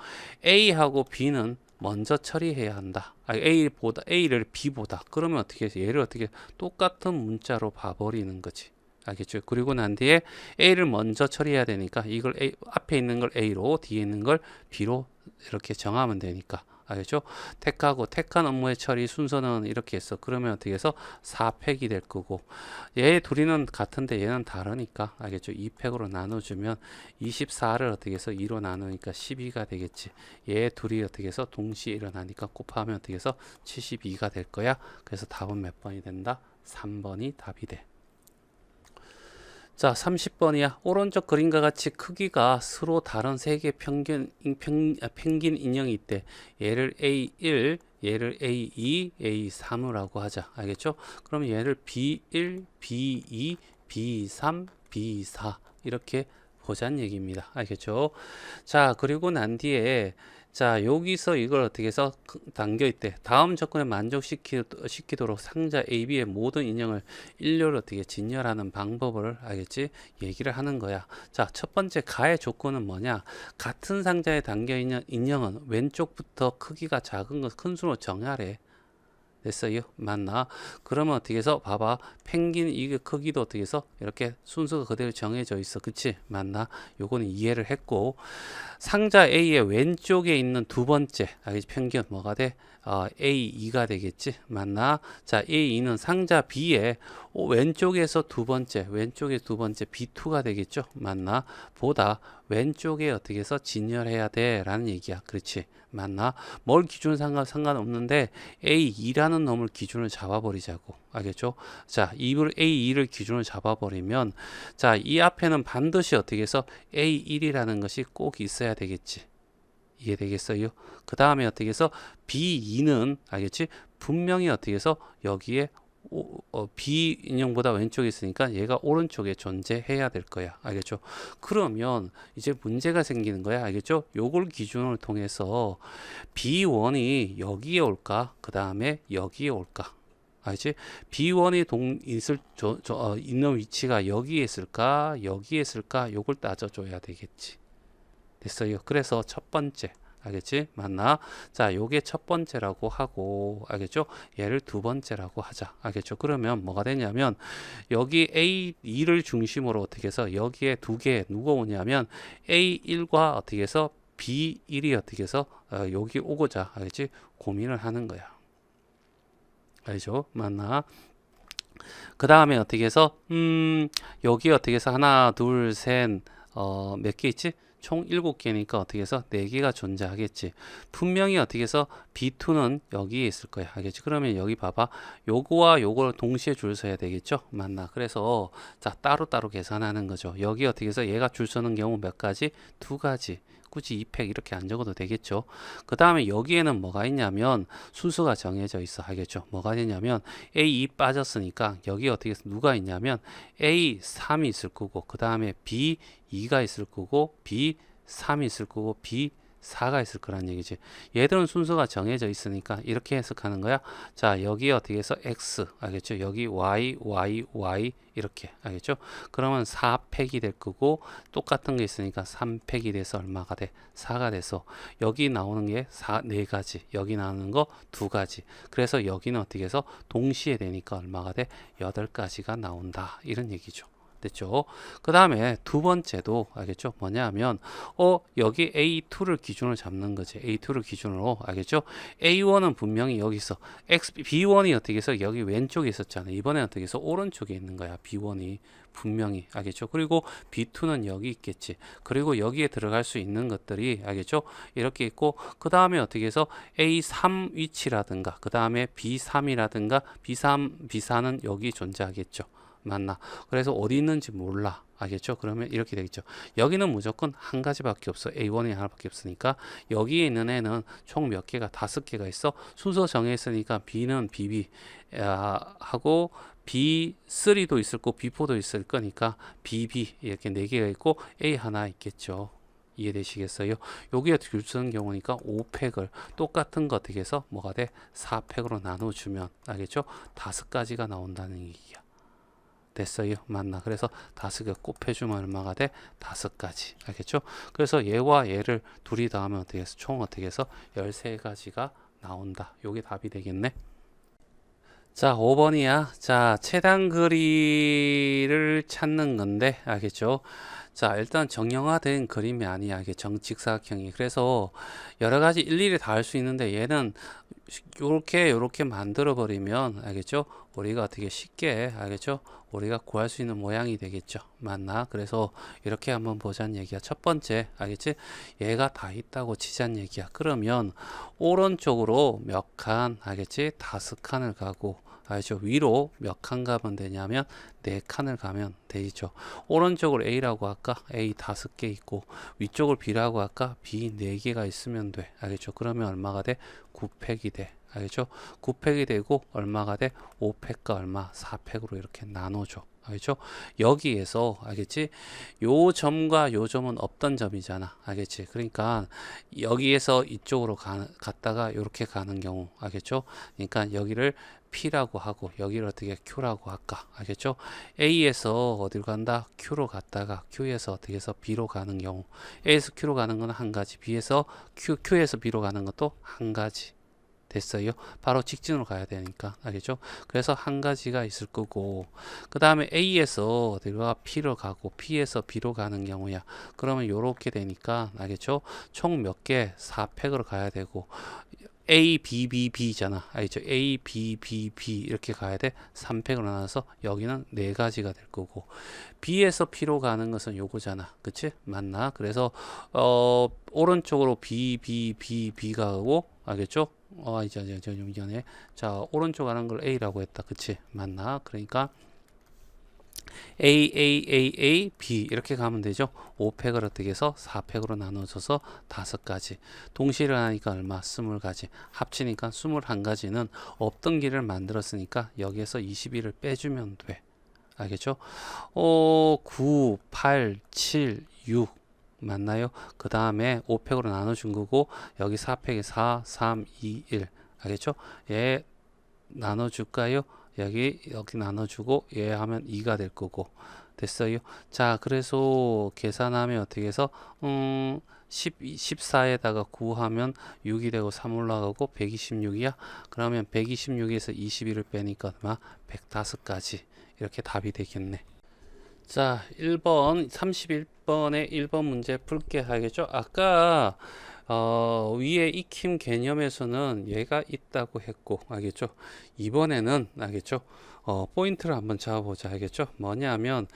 A하고 B는 먼저 처리해야 한다. A를 B보다. 그러면 어떻게 해서 얘를 어떻게 똑같은 문자로 봐버리는 거지. 알겠죠? 그리고 난 뒤에 A를 먼저 처리해야 되니까 이걸 앞에 있는 걸 A로 뒤에 있는 걸 B로 이렇게 정하면 되니까 알겠죠? 택한 업무의 처리 순서는 이렇게 했어. 그러면 어떻게 해서 4팩이 될 거고 얘 둘이는 같은데 얘는 다르니까 알겠죠? 2팩으로 나눠주면 24를 어떻게 해서 2로 나누니까 12가 되겠지. 얘 둘이 어떻게 해서 동시에 일어나니까 곱하면 어떻게 해서 72가 될 거야. 그래서 답은 몇 번이 된다? 3번이 답이 돼. 자, 30번이야. 오른쪽 그림과 같이 크기가 서로 다른 세 개의 평균 인형이 있대. 얘를 A1, 얘를 A2, A3이라고 하자. 알겠죠? 그럼 얘를 B1, B2, B3, B4 이렇게 보자는 얘기입니다. 알겠죠? 자, 그리고 난 뒤에 자, 여기서 이걸 어떻게 해서 담겨 있대. 다음 조건에 만족시키도록 상자 A, B의 모든 인형을 일렬로 어떻게 진열하는 방법을 알겠지? 얘기를 하는 거야. 자, 첫 번째 가의 조건은 뭐냐? 같은 상자에 담겨 있는 인형은 왼쪽부터 크기가 작은 것 큰 수로 정하래. 됐어요? 맞나? 그러면 어떻게 해서 봐봐. 펭귄 이 크기도 어떻게 해서 이렇게 순서가 그대로 정해져 있어. 그치? 맞나? 요거는 이해를 했고, 상자 A의 왼쪽에 있는 두 번째, 알겠지? 평균 뭐가 돼? A2가 되겠지? 맞나? 자, A2는 상자 B의 왼쪽에서 두 번째, 왼쪽에 두 번째 B2가 되겠죠? 맞나? 보다 왼쪽에 어떻게 해서 진열해야 돼? 라는 얘기야. 그렇지? 맞나? 뭘 기준 상관없는데 A2라는 놈을 기준을 잡아버리자고. 알겠죠? 자, A2를 기준을 잡아버리면 자, 이 앞에는 반드시 어떻게 해서 A1이라는 것이 꼭 있어야 되겠지. 이해되겠어요? 그 다음에 어떻게 해서 B2는 알겠지? 분명히 어떻게 해서 여기에 B 인형보다 왼쪽에 있으니까 얘가 오른쪽에 존재해야 될 거야. 알겠죠? 그러면 이제 문제가 생기는 거야. 알겠죠? 요걸 기준을 통해서 B1이 여기에 올까? 그 다음에 여기에 올까? 알지? B1이 있는 위치가 여기에 있을까? 여기에 있을까? 요걸 따져줘야 되겠지. 됐어요. 그래서 첫 번째. 알겠지? 맞나? 자, 요게 첫 번째라고 하고, 알겠죠? 얘를 두 번째라고 하자. 알겠죠? 그러면 뭐가 되냐면, 여기 A2를 중심으로 어떻게 해서 여기에 두 개 누가 오냐면, A1과 어떻게 해서 B1이 어떻게 해서 여기 오고자, 알겠지? 고민을 하는 거야. 알죠? 맞나? 그 다음에 어떻게 해서, 여기 어떻게 해서 하나, 둘, 셋, 몇 개 있지? 총 7개니까 어떻게 해서 4개가 존재하겠지. 분명히 어떻게 해서 B2는 여기에 있을 거야. 알겠지? 그러면 여기 봐봐. 요거와 요걸 동시에 줄 서야 되겠죠? 맞나? 그래서 자, 따로따로 계산하는 거죠. 여기 어떻게 해서 얘가 줄 서는 경우 몇 가지? 2가지. 굳이 2팩 이렇게 안 적어도 되겠죠. 그 다음에 여기에는 뭐가 있냐면 순서가 정해져 있어. 알겠죠? 뭐가 되냐면 A2 빠졌으니까 여기 어떻게 해서 누가 있냐면 A3이 있을 거고 그 다음에 B2가 있을 거고 B3이 있을 거고 B4가 있을 거란 얘기지. 얘들은 순서가 정해져 있으니까 이렇게 해석하는 거야. 자, 여기 어떻게 해서 X, 알겠죠? 여기 Y, Y, Y 이렇게, 알겠죠? 그러면 4팩이 될 거고 똑같은 게 있으니까 3팩이 돼서 얼마가 돼? 4가 돼서 여기 나오는 게 4가지, 여기 나오는 거 2가지. 그래서 여기는 어떻게 해서 동시에 되니까 얼마가 돼? 8가지가 나온다. 이런 얘기죠. 됐죠? 그 다음에 두 번째도 알겠죠? 뭐냐 하면 여기 A2를 기준으로 잡는 거지. A2를 기준으로 알겠죠? A1은 분명히 여기서 B1이 어떻게 해서 여기 왼쪽에 있었잖아. 이번에 어떻게 해서 오른쪽에 있는 거야. B1이 분명히 알겠죠? 그리고 B2는 여기 있겠지. 그리고 여기에 들어갈 수 있는 것들이 알겠죠? 이렇게 있고 그 다음에 어떻게 해서 A3 위치라든가 그 다음에 B3이라든가 B4는 여기 존재하겠죠. 맞나? 그래서 어디 있는지 몰라. 알겠죠? 그러면 이렇게 되겠죠. 여기는 무조건 한 가지밖에 없어. A1이 하나밖에 없으니까 여기에 있는 애는 총 몇 개가 5개가 있어. 순서 정했으니까 B는 BB 하고 B3도 있을 거고 B4도 있을 거니까 BB 이렇게 4개가 있고 A 하나 있겠죠. 이해되시겠어요? 여기에 줄 쓰는 경우니까 5팩을 똑같은 거 어떻게 해서 뭐가 돼? 4팩으로 나눠주면 알겠죠? 5가지가 나온다는 얘기야. 됐어요? 맞나? 그래서 5개 곱해주면 얼마가 돼? 5가지. 알겠죠? 그래서 얘와 얘를 둘이 더하면 어떻게 해서 총 어떻게 해서 13가지가 나온다. 요게 답이 되겠네. 자, 5번이야. 자, 최단 거리를 찾는 건데, 알겠죠? 자, 일단 정형화된 그림이 아니야. 이게 정직사각형이. 그래서 여러 가지 일일이 다 할 수 있는데 얘는 요렇게 만들어 버리면 알겠죠? 우리가 어떻게 쉽게 알겠죠? 우리가 구할 수 있는 모양이 되겠죠. 맞나? 그래서 이렇게 한번 보자는 얘기야. 첫 번째, 알겠지? 얘가 다 있다고 치자는 얘기야. 그러면 오른쪽으로 몇 칸, 알겠지? 5칸을 가고, 가야죠. 위로 몇 칸 가면 되냐면 4칸을 가면 되죠. 오른쪽을 A라고 할까? A 5개 있고 위쪽을 B라고 할까? B 4개가 있으면 돼. 알겠죠? 그러면 얼마가 돼? 9팩이 돼. 알겠죠? 9팩이 되고 얼마가 돼? 5팩과 얼마? 4팩으로 이렇게 나눠줘. 알겠죠? 여기에서 알겠지? 요 점과 요 점은 없던 점이잖아. 알겠지? 그러니까 여기에서 이쪽으로 갔다가 이렇게 가는 경우 알겠죠? 그러니까 여기를 P라고 하고 여기를 어떻게 Q라고 할까? 알겠죠? A에서 어디로 간다? Q로 갔다가 Q에서 어떻게 해서 B로 가는 경우 A에서 Q로 가는 건 한 가지, B에서 Q에서 B로 가는 것도 한 가지. 됐어요. 바로 직진으로 가야 되니까 알겠죠? 그래서 한 가지가 있을 거고 그 다음에 A에서 어디가 P로 가고 P에서 B로 가는 경우야. 그러면 요렇게 되니까 알겠죠? 총 몇 개? 4팩으로 가야 되고 A, B, B, B잖아. 알겠죠? A, B, B, B 이렇게 가야 돼. 3팩으로 나눠서 여기는 4가지가 될 거고 B에서 P로 가는 것은 요거잖아. 그치? 맞나? 그래서 오른쪽으로 B, B, B, B가 가고 알겠죠? 이제 좀 이전에 자 오른쪽 가는 걸 A라고 했다. 그치? 맞나? 그러니까 A, A, A, A, B 이렇게 가면 되죠. 5팩을 어떻게 해서 4팩으로 나눠줘서 5가지. 동시에 하니까 얼마? 20가지. 합치니까 21가지는 없던 길을 만들었으니까 여기에서 21을 빼주면 돼. 알겠죠? 9, 8, 7, 6 맞나요? 그 다음에 5팩으로 나눠준 거고 여기 4팩에 4, 3, 2, 1 알겠죠? 얘 나눠줄까요? 여기 나눠주고 얘 하면 2가 될 거고 됐어요. 자 그래서 계산하면 어떻게 해서 14에다가 9 하면 6이 되고 3 올라가고 126이야. 그러면 126에서 21을 빼니까 얼마? 105가지 이렇게 답이 되겠네. 자 1번 31번의 1번 문제 풀게 하겠죠. 아까 위에 익힘 개념에서는 얘가 있다고 했고 알겠죠. 이번에는 알겠죠. 포인트를 한번 잡아보자 알겠죠. 뭐냐면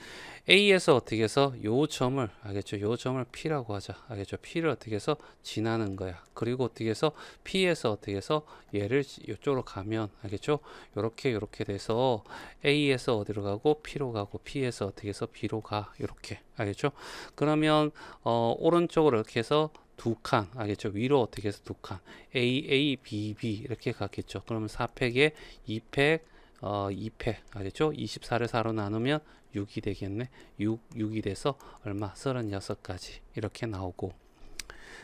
A에서 어떻게 해서 요 점을 알겠죠. 요 점을 P라고 하자 알겠죠. P를 어떻게 해서 지나는 거야. 그리고 어떻게 해서 P에서 어떻게 해서 얘를 이쪽으로 가면 알겠죠. 요렇게 돼서 A에서 어디로 가고 P로 가고 P에서 어떻게 해서 B로 가 요렇게 알겠죠. 그러면 오른쪽으로 이렇게 해서 2칸 알겠죠. 위로 어떻게 해서 2칸 A, A, B, B 이렇게 갔겠죠. 그러면 4팩에 2팩 2팩 알겠죠. 24를 4로 나누면 6이 되겠네. 6이 돼서 얼마? 36가지 이렇게 나오고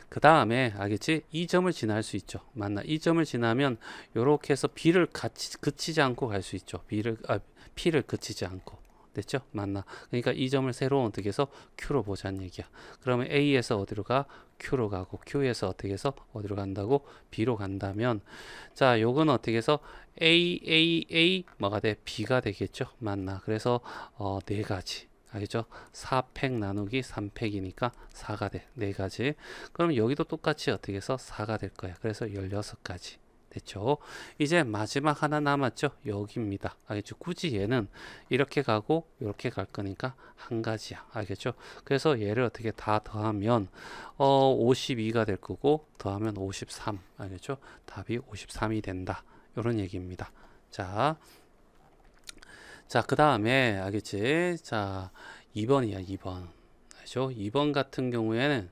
그 다음에 알겠지? 이 점을 지날 수 있죠. 맞나? 이 점을 지나면 요렇게 해서 B를 같이 그치지 않고 갈 수 있죠. P를 그치지 않고 됐죠? 맞나? 그러니까 이 점을 새로 어떻게 해서 Q로 보자는 얘기야. 그러면 A에서 어디로 가? Q로 가고 Q에서 어떻게 해서 어디로 간다고? B로 간다면 자 요건 어떻게 해서 A 뭐가 돼? B가 되겠죠? 맞나? 그래서 4가지 알겠죠? 4팩 나누기 3팩이니까 4가 돼. 4가지. 그럼 여기도 똑같이 어떻게 해서 4가 될 거야. 그래서 16가지. 됐죠? 이제 마지막 하나 남았죠? 여기입니다. 알겠죠? 굳이 얘는 이렇게 가고 이렇게 갈 거니까 한 가지야. 알겠죠? 그래서 얘를 어떻게 다 더하면 52가 될 거고 더하면 53. 알겠죠? 답이 53이 된다. 이런 얘기입니다. 자, 그 다음에 알겠지? 자, 2번이야, 2번. 알죠? 2번 같은 경우에는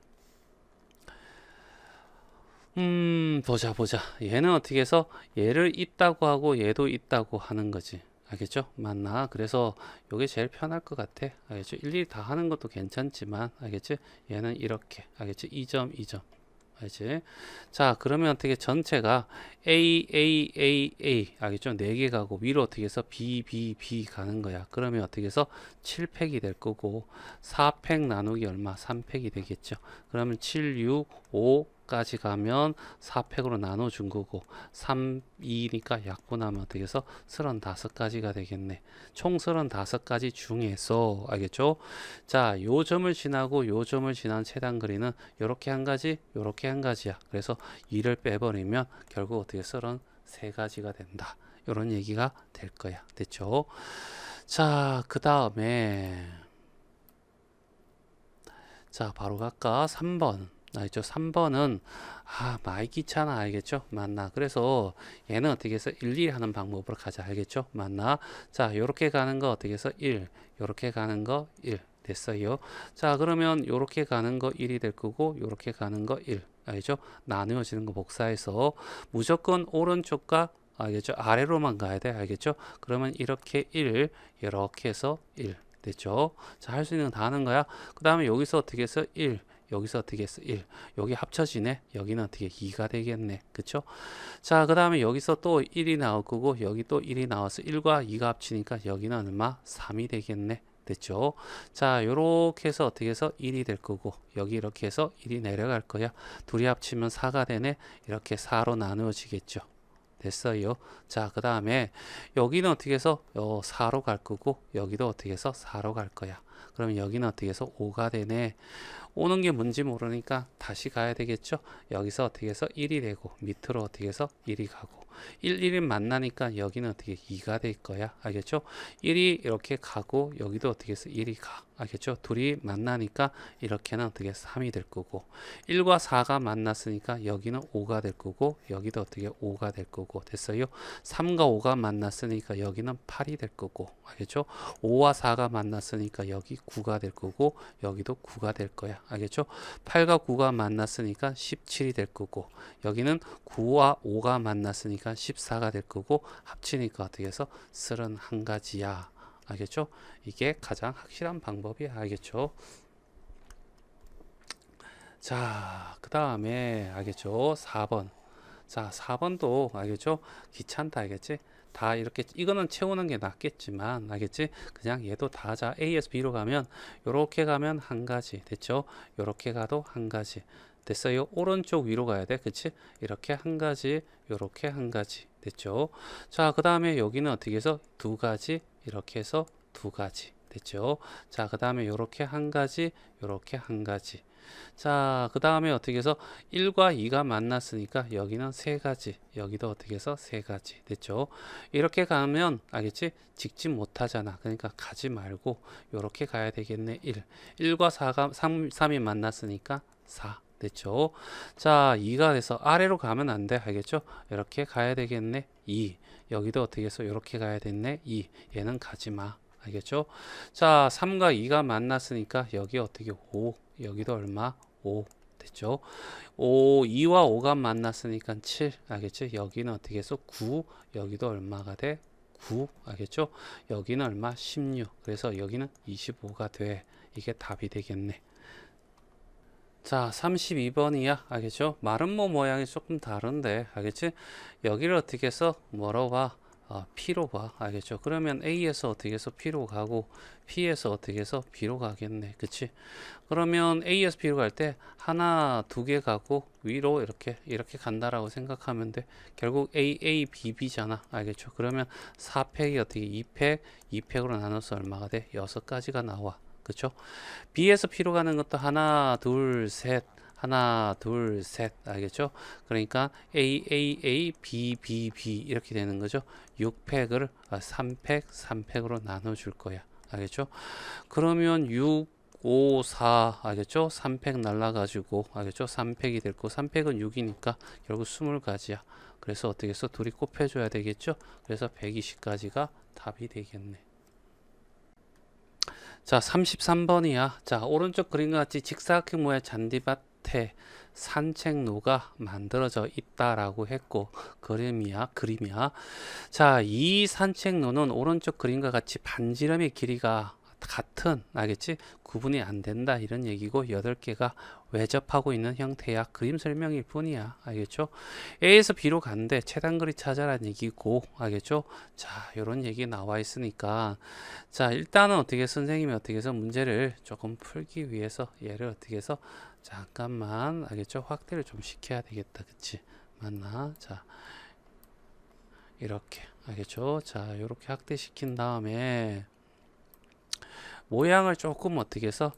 보자. 얘는 어떻게 해서 얘를 있다고 하고 얘도 있다고 하는 거지. 알겠죠? 맞나? 그래서 요게 제일 편할 것 같아. 알겠죠? 일일이 다 하는 것도 괜찮지만, 알겠지? 얘는 이렇게. 알겠지? 2점, 2점. 알지? 자, 그러면 어떻게 전체가 A, 알겠죠? 4개 가고 위로 어떻게 해서 B 가는 거야. 그러면 어떻게 해서 7팩이 될 거고 4팩 나누기 얼마? 3팩이 되겠죠. 그러면 7, 6, 5까지 가면 4팩으로 나눠준 거고 3, 2니까 약분하면 어떻게 해서 35가지가 되겠네. 총 35가지 중에서 알겠죠? 자, 요 점을 지나고 요 점을 지난 최단 거리는 요렇게 한 가지, 요렇게 한 가지야. 그래서 2를 빼버리면 결국 어떻게 33가지가 된다. 요런 얘기가 될 거야. 됐죠? 자, 그 다음에 자, 바로 갈까? 3번. 알겠죠? 3번은 많이 귀찮아. 알겠죠? 맞나? 그래서 얘는 어떻게 해서 일일이 하는 방법으로 가자. 알겠죠? 맞나? 자, 요렇게 가는 거 어떻게 해서 1, 요렇게 가는 거 1. 됐어요. 자, 그러면 요렇게 가는 거 1이 될 거고 요렇게 가는 거 1. 알겠죠? 나누어지는 거 복사해서 무조건 오른쪽과 알겠죠? 아래로만 가야 돼. 알겠죠? 그러면 이렇게 1, 이렇게 해서 1. 됐죠? 자, 할 수 있는 거 다 하는 거야. 그 다음에 여기서 어떻게 해서 1, 여기서 어떻게 했어? 1. 여기 합쳐지네. 여기는 어떻게 2가 되겠네. 그쵸? 자, 그 다음에 여기서 또 1이 나올 거고 여기 또 1이 나와서 1과 2가 합치니까 여기는 얼마? 3이 되겠네. 됐죠? 자, 요렇게 해서 어떻게 해서 1이 될 거고 여기 이렇게 해서 1이 내려갈 거야. 둘이 합치면 4가 되네. 이렇게 4로 나누어지겠죠. 됐어요. 자, 그 다음에 여기는 어떻게 해서 4로 갈 거고 여기도 어떻게 해서 4로 갈 거야. 그러면 여기는 어떻게 해서 5가 되네. 오는 게 뭔지 모르니까 다시 가야 되겠죠. 여기서 어떻게 해서 1이 되고 밑으로 어떻게 해서 1이 가고 1이 만나니까 여기는 어떻게 2가 될 거야. 알겠죠? 1이 이렇게 가고 여기도 어떻게 해서 1이 가. 알겠죠? 둘이 만나니까 이렇게는 어떻게 3이 될 거고 1과 4가 만났으니까 여기는 5가 될 거고 여기도 어떻게 5가 될 거고 됐어요? 3과 5가 만났으니까 여기는 8이 될 거고 알겠죠? 5와 4가 만났으니까 여기 9가 될 거고 여기도 9가 될 거야. 알겠죠? 8과 9가 만났으니까 17이 될 거고 여기는 9와 5가 만났으니까 14가 될 거고 합치니까 어떻게 해서 31가지야. 알겠죠? 이게 가장 확실한 방법이야. 알겠죠? 자, 그 다음에 알겠죠? 4번. 자, 4번도 알겠죠? 귀찮다. 알겠지? 다 이렇게 이거는 채우는 게 낫겠지만 알겠지? 그냥 얘도 다 하자. A에서 B로 가면 요렇게 가면 한 가지 됐죠? 요렇게 가도 한 가지 됐어요. 오른쪽 위로 가야 돼. 그치? 이렇게 한 가지 요렇게 한 가지 됐죠? 자, 그 다음에 여기는 어떻게 해서 두 가지 이렇게 해서 두 가지 됐죠? 자, 그 다음에 요렇게 한 가지 요렇게 한 가지 자, 그 다음에 어떻게 해서 1과 2가 만났으니까 여기는 세 가지, 여기도 어떻게 해서 세 가지 됐죠? 이렇게 가면 알겠지? 직진 못하잖아. 그러니까 가지 말고 이렇게 가야 되겠네. 1과 4가 3이 만났으니까 4 됐죠? 자, 2가 돼서 아래로 가면 안 돼. 알겠죠? 이렇게 가야 되겠네. 2 여기도 어떻게 해서 이렇게 가야 됐네. 2 얘는 가지 마. 알겠죠? 자, 3과 2가 만났으니까 여기 어떻게 5 여기도 얼마? 5 됐죠? 2와 5가 만났으니까 7 알겠죠? 여기는 어떻게 해서 9 여기도 얼마가 돼? 9 알겠죠? 여기는 얼마? 16 그래서 여기는 25가 돼. 이게 답이 되겠네. 자, 32번이야. 알겠죠? 마름모 모양이 조금 다른데 알겠지? 여기를 어떻게 해서 뭐로 봐? P로 봐. 알겠죠? 그러면 A에서 어떻게 해서 P로 가고 P에서 어떻게 해서 B로 가겠네. 그치? 그러면 A에서 B로 갈 때 하나, 두 개 가고 위로 이렇게 간다라고 생각하면 돼. 결국 A, A, B, B잖아. 알겠죠? 그러면 4팩이 어떻게 2팩, 2팩으로 나눠서 얼마가 돼? 6가지가 나와. 그쵸? B에서 P로 가는 것도 하나, 둘, 셋. 하나, 둘, 셋. 알겠죠? 그러니까 A, A, A, B, B, B 이렇게 되는 거죠. 6팩을 3팩, 3팩으로 나눠 줄 거야. 알겠죠? 그러면 6, 5, 4 알겠죠? 3팩 날라가지고 알겠죠? 3팩이 될 거. 3팩은 6이니까 결국 20가지야. 그래서 어떻게 해서 둘이 곱해줘야 되겠죠? 그래서 120가지가 답이 되겠네. 자, 33번이야. 자, 오른쪽 그림과 같이 직사각형 모양 잔디밭에 산책로가 만들어져 있다라고 했고 그림이야. 자, 이 산책로는 오른쪽 그림과 같이 반지름의 길이가 같은 알겠지? 구분이 안 된다 이런 얘기고 8개가 외접하고 있는 형태야. 그림 설명일 뿐이야. 알겠죠? A에서 B로 간대 최단거리 찾아라는 얘기고 알겠죠? 자, 요런 얘기 나와 있으니까 자, 일단은 어떻게 선생님이 어떻게 해서 문제를 조금 풀기 위해서 얘를 어떻게 해서 잠깐만 알겠죠? 확대를 좀 시켜야 되겠다. 그치? 맞나? 자, 이렇게 알겠죠? 자, 이렇게 확대시킨 다음에 모양을 조금 어떻게 해서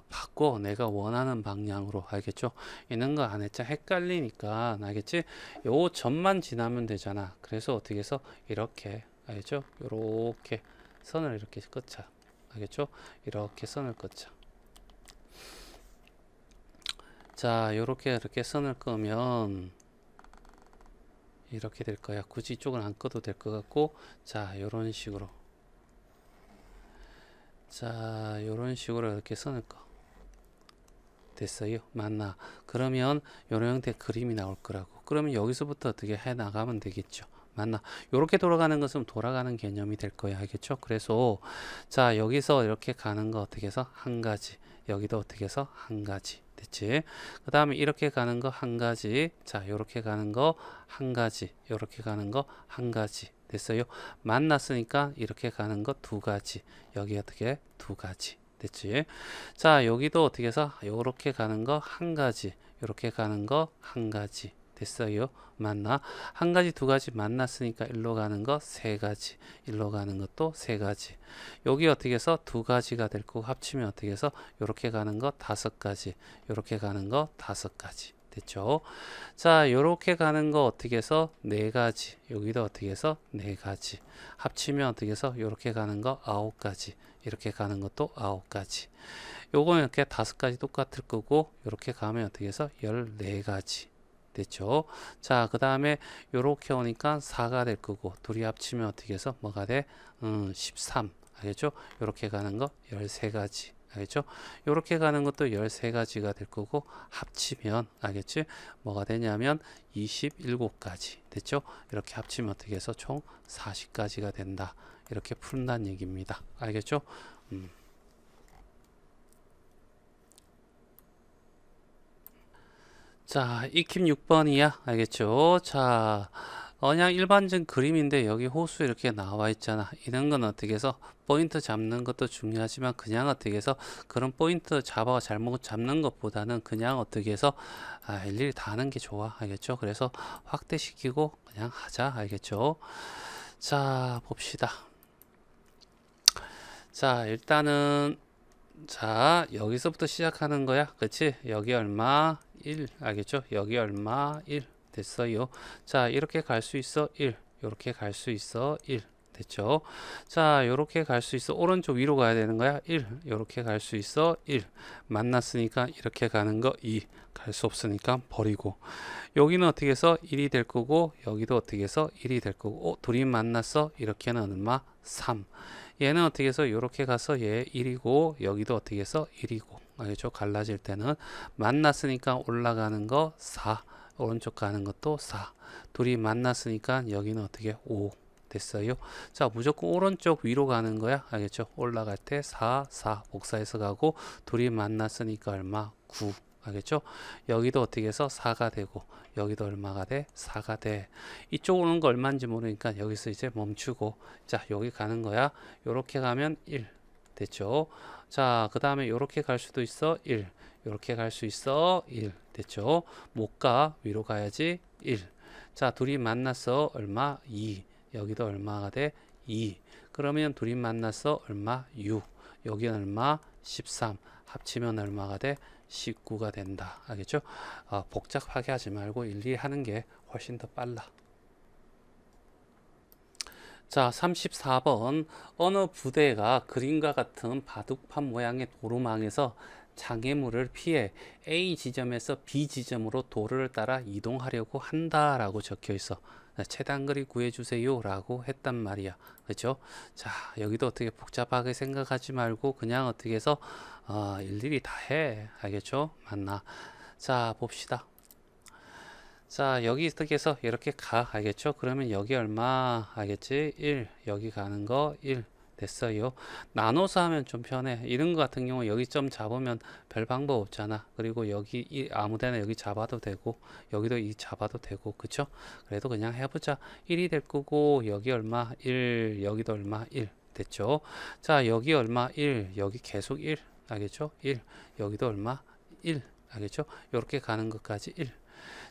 바꿔 내가 원하는 방향으로 알겠죠? 있는 거 안 했죠? 헷갈리니까 알겠지? 요 점만 지나면 되잖아. 그래서 어떻게 해서 이렇게 알겠죠? 요렇게 선을 이렇게 긋자. 알겠죠? 이렇게 선을 긋자. 자, 요렇게 이렇게 선을 끄면 이렇게 될 거야. 굳이 이쪽은 안 꺼도 될 것 같고, 자, 요런 식으로. 자, 요런 식으로 이렇게 선을 꺼. 됐어요? 맞나? 그러면 요런 형태의 그림이 나올 거라고. 그러면 여기서부터 어떻게 해 나가면 되겠죠. 맞나? 요렇게 돌아가는 것은 돌아가는 개념이 될 거야. 알겠죠? 그래서 자, 여기서 이렇게 가는 거 어떻게 해서 한 가지. 여기도 어떻게 해서 한 가지. 됐지? 그 다음에 이렇게 가는 거 한 가지. 자, 요렇게 가는 거 한 가지. 요렇게 가는 거 한 가지. 됐어요? 만났으니까 이렇게 가는 거 두 가지. 여기 어떻게 두 가지. 됐지? 자, 여기도 어떻게 해서 요렇게 가는 거 한 가지. 요렇게 가는 거 한 가지. 됐어요? 맞나? 한 가지, 두 가지 만났으니까 일로 가는 거 세 가지. 일로 가는 것도 세 가지. 여기 어떻게 해서 두 가지가 될 거고 합치면 어떻게 해서 요렇게 가는 거 다섯 가지. 요렇게 가는 거 다섯 가지. 됐죠? 자, 요렇게 가는 거 어떻게 해서 네 가지. 여기도 어떻게 해서 네 가지. 합치면 어떻게 해서 요렇게 가는 거 아홉 가지. 이렇게 가는 것도 아홉 가지. 요거는 이렇게 다섯 가지 똑같을 거고, 이렇게 가면 어떻게 해서 14가지. 됐죠? 자, 그 다음에 요렇게 오니까 4가 될 거고, 둘이 합치면 어떻게 해서 뭐가 돼? 13. 알겠죠? 요렇게 가는 거 13가지. 알겠죠? 요렇게 가는 것도 13가지가 될 거고, 합치면, 알겠지? 뭐가 되냐면 27가지. 됐죠? 이렇게 합치면 어떻게 해서 총 40가지가 된다. 이렇게 푼다는 얘기입니다. 알겠죠? 자, 익힘 6번이야. 알겠죠? 자, 그냥 일반적인 그림인데 여기 호수 이렇게 나와 있잖아. 이런 건 어떻게 해서 포인트 잡는 것도 중요하지만 그냥 어떻게 해서 그런 포인트 잡아 잘못 잡는 것보다는 그냥 어떻게 해서 일일이 다 하는 게 좋아. 알겠죠? 그래서 확대시키고 그냥 하자. 알겠죠? 자, 봅시다. 자, 일단은 자, 여기서부터 시작하는 거야. 그치? 여기 얼마? 1. 알겠죠? 여기 얼마? 1. 됐어요. 자, 이렇게 갈 수 있어? 1. 이렇게 갈 수 있어? 1. 됐죠? 자, 이렇게 갈 수 있어. 오른쪽 위로 가야 되는 거야. 1. 이렇게 갈 수 있어. 1. 만났으니까 이렇게 가는 거 2. 갈 수 없으니까 버리고. 여기는 어떻게 해서 1이 될 거고, 여기도 어떻게 해서 1이 될 거고, 둘이 만났어? 이렇게는 얼마? 3. 얘는 어떻게 해서 이렇게 가서 얘 1이고 여기도 어떻게 해서 1이고 알겠죠? 갈라질 때는 만났으니까 올라가는 거 4 오른쪽 가는 것도 4 둘이 만났으니까 여기는 어떻게 5 됐어요? 자, 무조건 오른쪽 위로 가는 거야. 알겠죠? 올라갈 때 4, 4 복사해서 가고 둘이 만났으니까 얼마? 9 알겠죠? 여기도 어떻게 해서 4가 되고 여기도 얼마가 돼? 4가 돼. 이쪽 오는 거 얼마인지 모르니까 여기서 이제 멈추고 자, 여기 가는 거야. 요렇게 가면 1 됐죠? 자, 그 다음에 요렇게 갈 수도 있어. 1 요렇게 갈 수 있어. 1 됐죠? 못 가. 위로 가야지. 1 자, 둘이 만났어. 얼마? 2 여기도 얼마가 돼? 2 그러면 둘이 만났어. 얼마? 6 여기는 얼마? 13 합치면 얼마가 돼? 19가 된다. 알겠죠? 복잡하게 하지 말고 일일이 하는 게 훨씬 더 빨라. 자, 34번. 어느 부대가 그림과 같은 바둑판 모양의 도로망에서 장애물을 피해 A 지점에서 B 지점으로 도로를 따라 이동하려고 한다라고 적혀 있어. 최단거리 구해주세요 라고 했단 말이야. 그죠? 자, 여기도 어떻게 복잡하게 생각하지 말고 그냥 어떻게 해서 일일이 다 해. 알겠죠? 맞나? 자, 봅시다. 자, 여기 어떻게 해서 이렇게 가. 알겠죠? 그러면 여기 얼마? 알겠지? 1. 여기 가는 거 1. 됐어요. 나눠서 하면 좀 편해. 이런 거 같은 경우 여기 점 잡으면 별 방법 없잖아. 그리고 여기 아무데나 여기 잡아도 되고 여기도 이 잡아도 되고 그쵸? 그래도 그냥 해보자. 1이 될 거고 여기 얼마? 1. 여기도 얼마? 1. 됐죠? 자, 여기 얼마? 1. 여기 계속 1. 알겠죠? 1. 여기도 얼마? 1. 알겠죠? 이렇게 가는 것까지 1.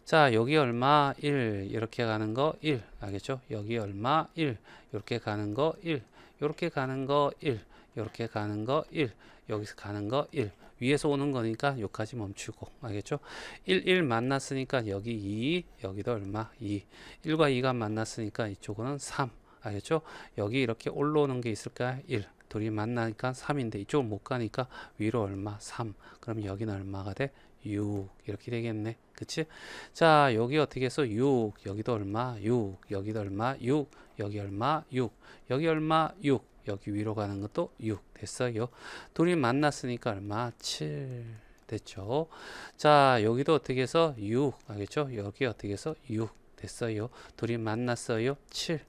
자, 여기 얼마? 1. 이렇게 가는 거 1. 알겠죠? 여기 얼마? 1. 이렇게 가는 거 1. 이렇게 가는 거 1. 이렇게 가는 거 1. 여기서 가는 거 1. 위에서 오는 거니까 여기까지 멈추고. 알겠죠? 1, 1 만났으니까 여기 2. 여기도 얼마? 2. 1과 2가 만났으니까 이쪽은 3. 알겠죠? 여기 이렇게 올라오는 게 있을까? 1. 둘이 만나니까 3인데 이쪽을 못 가니까 위로 얼마? 3. 그럼 여기는 얼마가 돼? 6 이렇게 되겠네. 그치? 자, 여기 어떻게 해서 6 여기도 얼마? 6 여기도 얼마? 6 여기 얼마? 6 여기 얼마? 6 여기 위로 가는 것도 6 됐어요. 둘이 만났으니까 얼마? 7 됐죠. 자, 여기도 어떻게 해서 6 알겠죠? 여기 어떻게 해서 6 됐어요. 둘이 만났어요. 7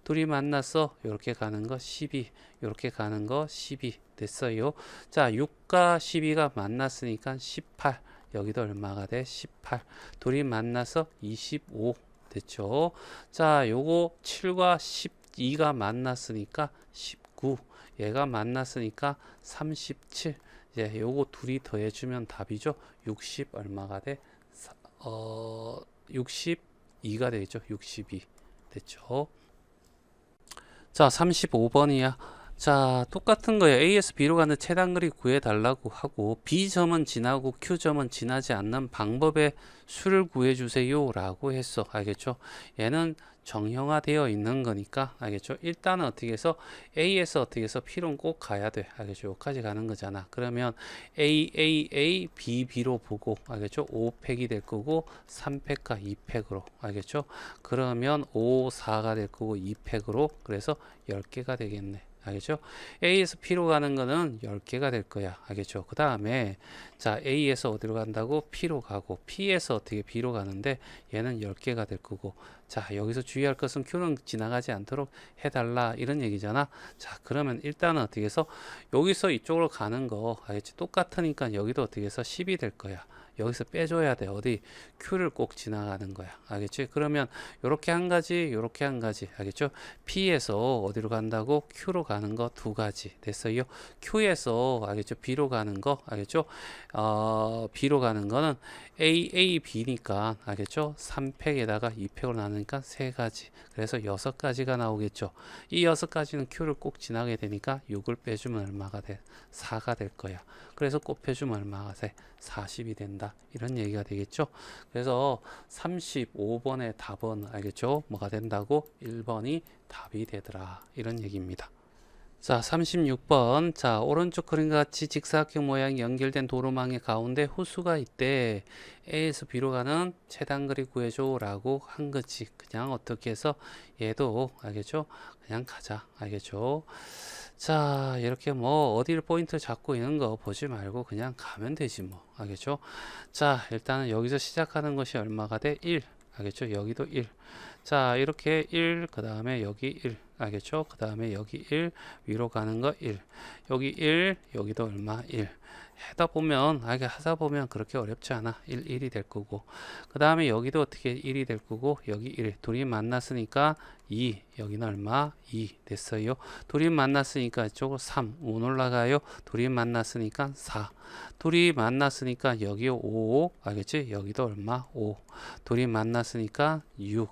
둘이 만났어. 이렇게 가는 거 12 이렇게 가는 거 12 됐어요. 자, 6과 12가 만났으니까 18 여기도 얼마가 돼? 18 둘이 만나서 25 됐죠. 자, 요거 7과 12가 만났으니까 19 얘가 만났으니까 37 이제 요거 둘이 더해주면 답이죠. 60 얼마가 돼? 62가 되겠죠. 62 됐죠. 자, 35번이야. 자, 똑같은 거예요. A에서 B로 가는 최단거리 구해달라고 하고 B점은 지나고 Q점은 지나지 않는 방법의 수를 구해주세요 라고 했어. 알겠죠? 얘는 정형화되어 있는 거니까 알겠죠? 일단은 어떻게 해서 A에서 어떻게 해서 P로는 꼭 가야 돼. 알겠죠? 여기까지 가는 거잖아. 그러면 A, B, B로 보고 알겠죠? 5팩이 될 거고 3팩과 2팩으로 알겠죠? 그러면 5, 4가 될 거고 2팩으로 그래서 10개가 되겠네. 알겠죠? A에서 P로 가는 거는 10개가 될 거야. 알겠죠? 그 다음에 자, A에서 어디로 간다고? P로 가고 P에서 어떻게 B로 가는데 얘는 10개가 될 거고 자, 여기서 주의할 것은 Q는 지나가지 않도록 해달라 이런 얘기잖아. 자, 그러면 일단은 어떻게 해서 여기서 이쪽으로 가는 거 알겠지? 똑같으니까 여기도 어떻게 해서 10이 될 거야. 여기서 빼줘야 돼. 어디? Q를 꼭 지나가는 거야. 알겠지? 그러면 요렇게 한 가지, 요렇게 한 가지. 알겠죠? P에서 어디로 간다고? Q로 가는 거 두 가지. 됐어요? Q에서 알겠죠? B로 가는 거. 알겠죠? B로 가는 거는 A, B니까 알겠죠? 3팩에다가 2팩으로 나누니까 세 가지. 그래서 6가지가 나오겠죠. 이 6가지는 Q를 꼭 지나게 되니까 6을 빼주면 얼마가 돼? 4가 될 거야. 그래서 곱해주면 얼마가 돼? 40이 된다. 이런 얘기가 되겠죠. 그래서 35번의 답은 알겠죠? 뭐가 된다고? 1번이 답이 되더라. 이런 얘기입니다. 자, 36번. 자, 오른쪽 그림과 같이 직사각형 모양이 연결된 도로망의 가운데 호수가 있대. A에서 B로 가는 최단거리 구해줘 라고 한 거지. 그냥 어떻게 해서 얘도 알겠죠? 그냥 가자. 알겠죠? 자, 이렇게 뭐 어디를 포인트 잡고 있는 거 보지 말고 그냥 가면 되지 뭐. 알겠죠? 자, 일단은 여기서 시작하는 것이 얼마가 돼? 1. 알겠죠? 여기도 1. 자, 이렇게 1, 그 다음에 여기 1. 알겠죠? 그 다음에 여기 1, 위로 가는 거 1. 여기 1, 여기도 얼마? 1. 하다 보면 그렇게 어렵지 않아. 1, 1이 될 거고. 그 다음에 여기도 어떻게 1이 될 거고, 여기 1. 둘이 만났으니까 2. 여기는 얼마? 2 됐어요. 둘이 만났으니까 이쪽으로 3. 5 올라가요. 둘이 만났으니까 4. 둘이 만났으니까 여기 5. 알겠지? 여기도 얼마? 5. 둘이 만났으니까 6.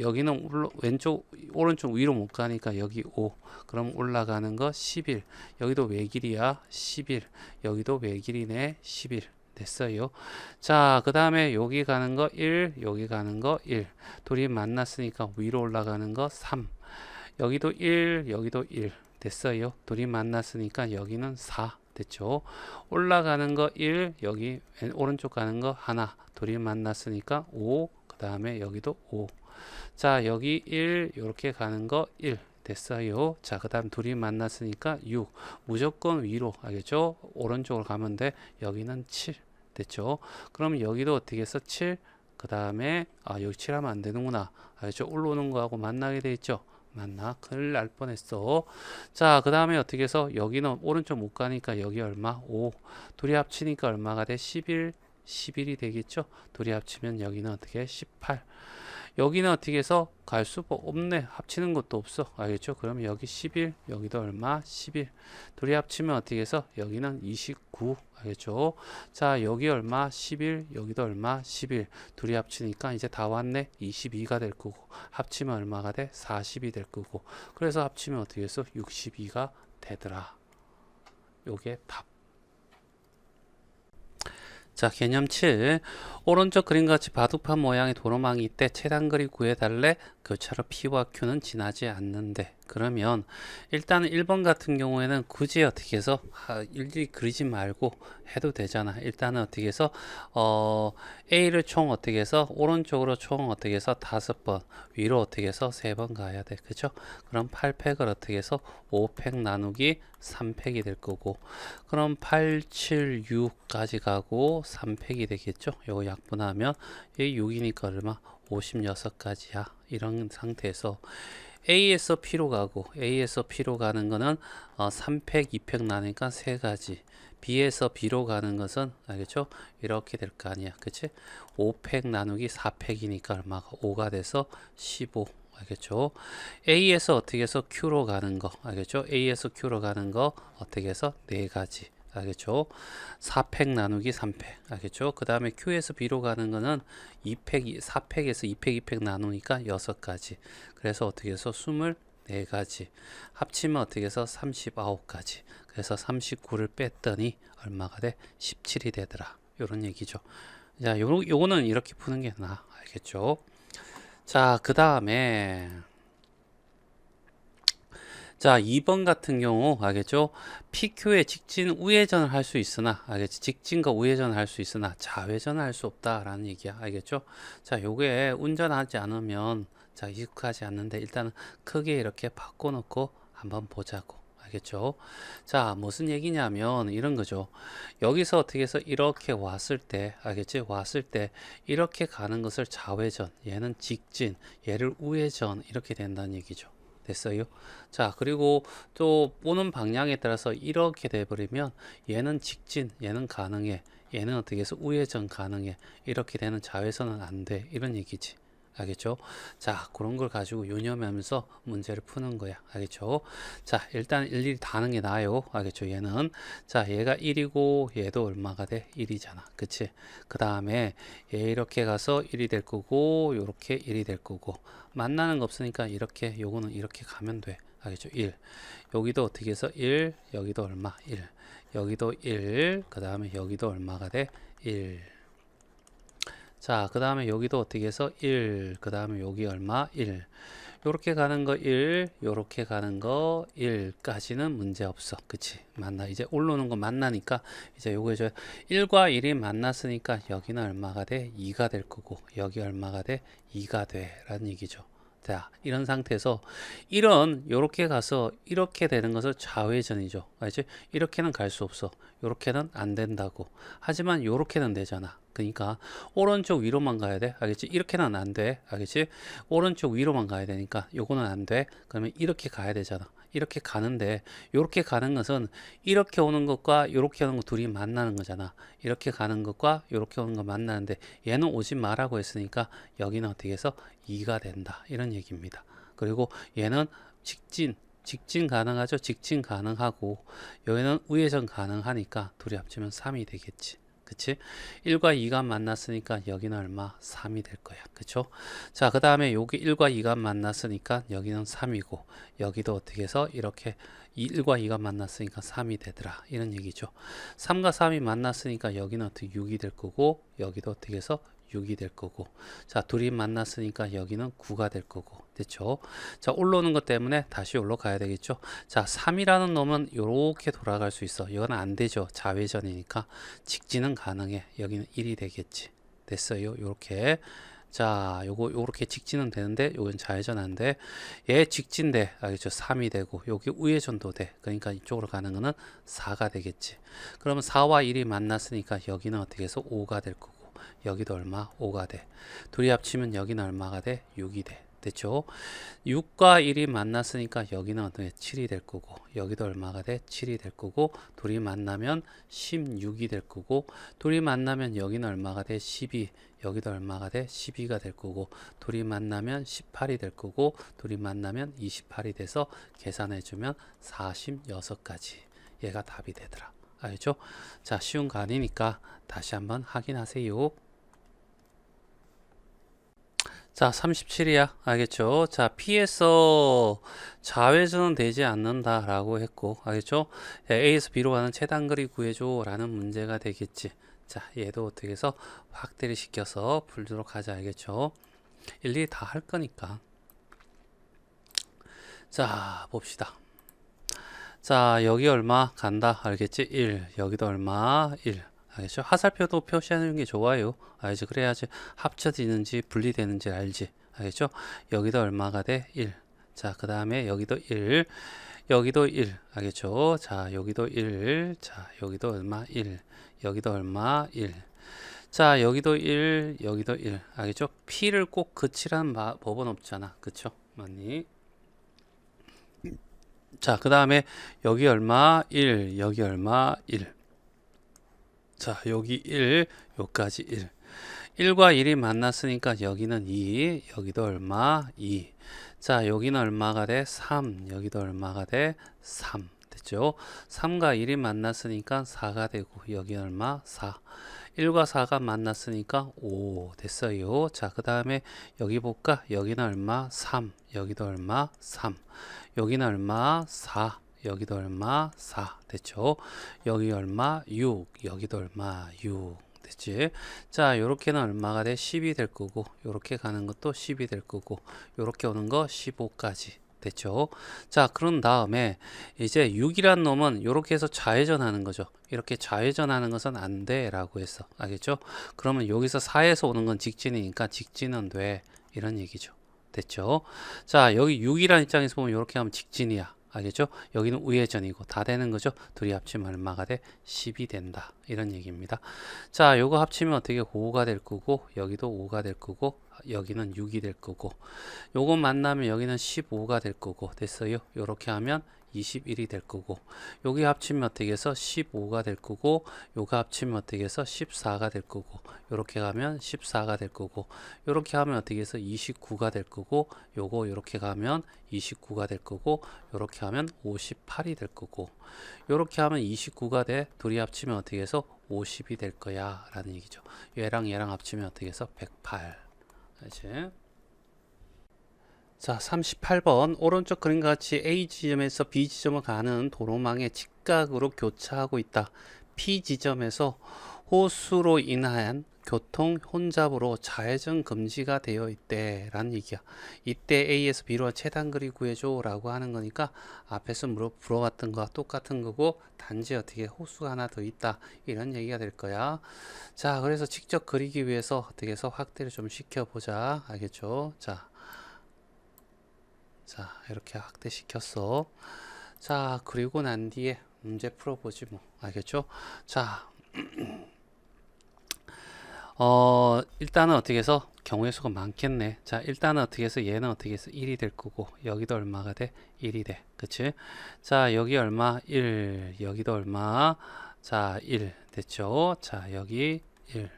여기는 왼쪽, 오른쪽 위로 못 가니까 여기 5. 그럼 올라가는 거 11. 여기도 외길이야. 11. 여기도 외길이네. 11. 됐어요. 자, 그 다음에 여기 가는 거 1, 여기 가는 거 1. 둘이 만났으니까 위로 올라가는 거 3. 여기도 1, 여기도 1. 됐어요. 둘이 만났으니까 여기는 4. 됐죠. 올라가는 거 1, 여기 오른쪽 가는 거 하나. 둘이 만났으니까 5. 그 다음에 여기도 5. 자, 여기 1, 이렇게 가는 거 1. 됐어요. 자, 그 다음 둘이 만났으니까 6. 무조건 위로. 알겠죠? 오른쪽으로 가면 돼. 여기는 7. 됐죠? 그럼 여기도 어떻게 해서 7. 그 다음에, 여기 7 하면 안 되는구나. 알겠죠? 올라오는 거하고 만나게 돼 있죠? 큰일 날 뻔했어. 자, 그 다음에 어떻게 해서 여기는 오른쪽 못 가니까 여기 얼마? 5. 둘이 합치니까 얼마가 돼? 11. 11이 되겠죠? 둘이 합치면 여기는 어떻게? 18. 여기는 어떻게 해서 갈 수가 없네. 합치는 것도 없어. 알겠죠? 그러면 여기 11, 여기도 얼마? 11. 둘이 합치면 어떻게 해서 여기는 29. 알겠죠? 자, 여기 얼마? 11, 여기도 얼마? 11. 둘이 합치니까 이제 다 왔네. 22가 될 거고. 합치면 얼마가 돼? 40이 될 거고. 그래서 합치면 어떻게 해서 62가 되더라. 요게 답. 자, 개념 7. 오른쪽 그림과 같이 바둑판 모양의 도로망이 있대. 최단거리 구해달래. 교차로 P와 Q는 지나지 않는데. 그러면 일단 1번 같은 경우에는 굳이 어떻게 해서 일일이 그리지 말고 해도 되잖아. 일단은 어떻게 해서 A를 총 어떻게 해서 오른쪽으로 총 어떻게 해서 5번, 위로 어떻게 해서 3번 가야 돼. 그죠? 그럼 8팩을 어떻게 해서 5팩 나누기 3팩이 될 거고, 그럼 8, 7, 6까지 가고 3팩이 되겠죠? 요거 약분하면 이 6이니까 얼마? 56가지야. 이런 상태에서 A에서 P로 가고, A에서 P로 가는 거는 3팩, 2팩 나니까 3가지. B에서 B로 가는 것은 알겠죠? 이렇게 될 거 아니야. 그치? 5팩 나누기 4팩이니까 얼마가 5가 돼서 15. 알겠죠? A에서 어떻게 해서 Q로 가는 거. 알겠죠? A에서 Q로 가는 거 어떻게 해서 4가지. 알겠죠? 4팩 나누기 3팩. 알겠죠? 그 다음에 Q에서 B로 가는 거는 2팩, 4팩에서 2팩, 2팩 나누니까 6가지. 그래서 어떻게 해서 24가지. 합치면 어떻게 해서 39가지. 그래서 39를 뺐더니 얼마가 돼? 17이 되더라. 요런 얘기죠. 자, 요거는 이렇게 푸는 게 나아. 알겠죠? 자, 그 다음에 자, 2번 같은 경우 알겠죠? PQ의 직진 우회전을 할 수 있으나 알겠지? 직진과 우회전을 할 수 있으나 좌회전을 할 수 없다라는 얘기야. 알겠죠? 자, 요게 운전하지 않으면 자, 익숙하지 않는데 일단은 크게 이렇게 바꿔놓고 한번 보자고. 알겠죠? 자, 무슨 얘기냐면 이런 거죠. 여기서 어떻게 해서 이렇게 왔을 때, 알겠지? 왔을 때 이렇게 가는 것을 좌회전, 얘는 직진, 얘를 우회전 이렇게 된다는 얘기죠. 됐어요? 자, 그리고 또 보는 방향에 따라서 이렇게 돼버리면 얘는 직진, 얘는 가능해. 얘는 어떻게 해서 우회전 가능해. 이렇게 되는 좌회전은 안 돼. 이런 얘기지. 알겠죠? 자, 그런 걸 가지고 유념하면서 문제를 푸는 거야. 알겠죠? 자, 일단 일일이 다 하는 게 나아요. 알겠죠? 얘는. 자, 얘가 1이고 얘도 얼마가 돼? 1이잖아. 그치? 그 다음에 얘 이렇게 가서 1이 될 거고 요렇게 1이 될 거고 만나는 거 없으니까 이렇게 요거는 이렇게 가면 돼. 알겠죠? 1. 여기도 어떻게 해서 1, 여기도 얼마? 1. 여기도 1, 그 다음에 여기도 얼마가 돼? 1. 자, 그 다음에 여기도 어떻게 해서 1, 그 다음에 여기 얼마? 1. 요렇게 가는 거 1, 요렇게 가는 거 1까지는 문제 없어. 그치? 만나. 이제 올라오는 거 만나니까 이제 요거 이제 1과 1이 만났으니까 여기는 얼마가 돼? 2가 될 거고 여기 얼마가 돼? 2가 돼. 라는 얘기죠. 자, 이런 상태에서 요렇게 가서 이렇게 되는 것을 좌회전이죠. 알지? 이렇게는 갈 수 없어. 요렇게는 안 된다고. 하지만 요렇게는 되잖아. 그러니까 오른쪽 위로만 가야 돼. 알겠지? 이렇게는 안 돼. 알겠지? 오른쪽 위로만 가야 되니까 요거는 안 돼. 그러면 이렇게 가야 되잖아. 이렇게 가는데 이렇게 가는 것은 이렇게 오는 것과 이렇게 오는 것 둘이 만나는 거잖아. 이렇게 가는 것과 이렇게 오는 거 만나는데 얘는 오지 마라고 했으니까 여기는 어떻게 해서 2가 된다. 이런 얘기입니다. 그리고 얘는 직진 가능하죠. 직진 가능하고 여기는 우회전 가능하니까 둘이 합치면 3이 되겠지. 그치? 1과 2가 만났으니까 여기는 얼마? 3이 될 거야. 그쵸? 자, 그 다음에 여기 1과 2가 만났으니까 여기는 3이고 여기도 어떻게 해서 이렇게 1과 2가 만났으니까 3이 되더라. 이런 얘기죠. 3과 3이 만났으니까 여기는 어떻게 6이 될 거고 여기도 어떻게 해서 6이 될 거고 자, 둘이 만났으니까 여기는 9가 될 거고 됐죠? 자, 올라오는 것 때문에 다시 올라가야 되겠죠? 자, 3이라는 놈은 이렇게 돌아갈 수 있어. 이건 안 되죠. 좌회전이니까 직진은 가능해. 여기는 1이 되겠지. 됐어요. 요렇게. 자, 요렇게 직진은 되는데 요건 좌회전 안 돼. 얘 직진돼. 알겠죠? 3이 되고 여기 우회전도 돼. 그러니까 이쪽으로 가는 거는 4가 되겠지. 그러면 4와 1이 만났으니까 여기는 어떻게 해서 5가 될 거고 여기도 얼마? 5가 돼. 둘이 합치면 여기는 얼마가 돼? 6이 돼. 됐죠? 6과 1이 만났으니까 여기는 어떻게 7이 될 거고 여기도 얼마가 돼? 7이 될 거고 둘이 만나면 16이 될 거고 둘이 만나면 여기는 얼마가 돼? 12. 여기도 얼마가 돼? 12가 될 거고 둘이 만나면 18이 될 거고 둘이 만나면 28이 돼서 계산해 주면 46가지. 얘가 답이 되더라. 알죠? 자, 쉬운 거 아니니까 다시 한번 확인하세요. 자, 37이야. 알겠죠? 자, P에서 좌회전은 되지 않는다 라고 했고, 알겠죠? A에서 B로 가는 최단거리 구해줘 라는 문제가 되겠지. 자, 얘도 어떻게 해서 확대를 시켜서 풀도록 하자. 알겠죠? 일일이 다 할 거니까. 자, 봅시다. 자, 여기 얼마 간다. 알겠지? 1. 여기도 얼마? 1. 알겠죠? 화살표도 표시하는 게 좋아요. 알지? 그래야지 합쳐지는지 분리되는지 알지? 알겠죠? 여기도 얼마가 돼? 1. 자, 그 다음에 여기도 1. 여기도 1. 알겠죠? 자, 여기도 1. 자, 여기도 얼마? 1. 여기도 얼마? 1. 자, 여기도 1. 여기도 1. 알겠죠? P를 꼭 그치란 법은 없잖아. 그쵸? 맞니? 자, 그 다음에 여기 얼마? 1. 여기 얼마? 1. 자, 여기 1. 여기까지 1. 1과 1이 만났으니까 여기는 2. 여기도 얼마? 2. 자, 여기는 얼마가 돼? 3. 여기도 얼마가 돼? 3. 됐죠? 3과 1이 만났으니까 4가 되고 여기 얼마? 4. 1과 4가 만났으니까 5 됐어요. 자, 그 다음에 여기 볼까? 여기는 얼마? 3. 여기도 얼마? 3. 여기는 얼마? 4. 여기도 얼마? 4. 됐죠? 여기 얼마? 6. 여기도 얼마? 6. 됐지? 자, 요렇게는 얼마가 돼? 10이 될 거고, 요렇게 가는 것도 10이 될 거고, 요렇게 오는 거 15까지. 됐죠? 자, 그런 다음에 이제 6이란 놈은 요렇게 해서 좌회전하는 거죠. 이렇게 좌회전하는 것은 안 돼 라고 했어. 알겠죠? 그러면 여기서 4에서 오는 건 직진이니까 직진은 돼. 이런 얘기죠. 됐죠? 자, 여기 6이라는 입장에서 보면 이렇게 하면 직진이야. 알겠죠? 여기는 우회전이고 다 되는 거죠. 둘이 합치면 얼마가 돼? 10이 된다. 이런 얘기입니다. 자, 요거 합치면 어떻게 5가 될 거고 여기도 5가 될 거고 여기는 6이 될 거고 요거 만나면 여기는 15가 될 거고 됐어요. 요렇게 하면 21이 될 거고 여기 합치면 어떻게 해서 15가 될 거고 요거 합치면 어떻게 해서 14가 될 거고 요렇게 가면 14가 될 거고 요렇게 하면 어떻게 해서 29가 될 거고 요거 요렇게 가면 29가 될 거고 요렇게 하면 58이 될 거고 요렇게 하면 29가 돼 둘이 합치면 어떻게 해서 50이 될 거야 라는 얘기죠. 얘랑 얘랑 합치면 어떻게 해서 108. 알지? 자, 38번 오른쪽 그림과 같이 A 지점에서 B 지점을 가는 도로망에 직각으로 교차하고 있다. P 지점에서 호수로 인한 교통 혼잡으로 좌회전 금지가 되어 있대 라는 얘기야. 이때 A에서 B로 최단거리 구해줘 라고 하는 거니까 앞에서 물어봤던 거와 똑같은 거고 단지 어떻게 호수가 하나 더 있다 이런 얘기가 될 거야. 자, 그래서 직접 그리기 위해서 어떻게 해서 확대를 좀 시켜보자. 알겠죠? 자, 이렇게 확대시켰어. 자, 그리고 난 뒤에 문제 풀어보지 뭐. 알겠죠? 자, 일단은 어떻게 해서 경우의 수가 많겠네. 자, 일단은 어떻게 해서 얘는 어떻게 해서 1이 될 거고 여기도 얼마가 돼? 1이 돼. 그치? 자, 여기 얼마? 1. 여기도 얼마? 자, 1. 됐죠? 자, 여기 1.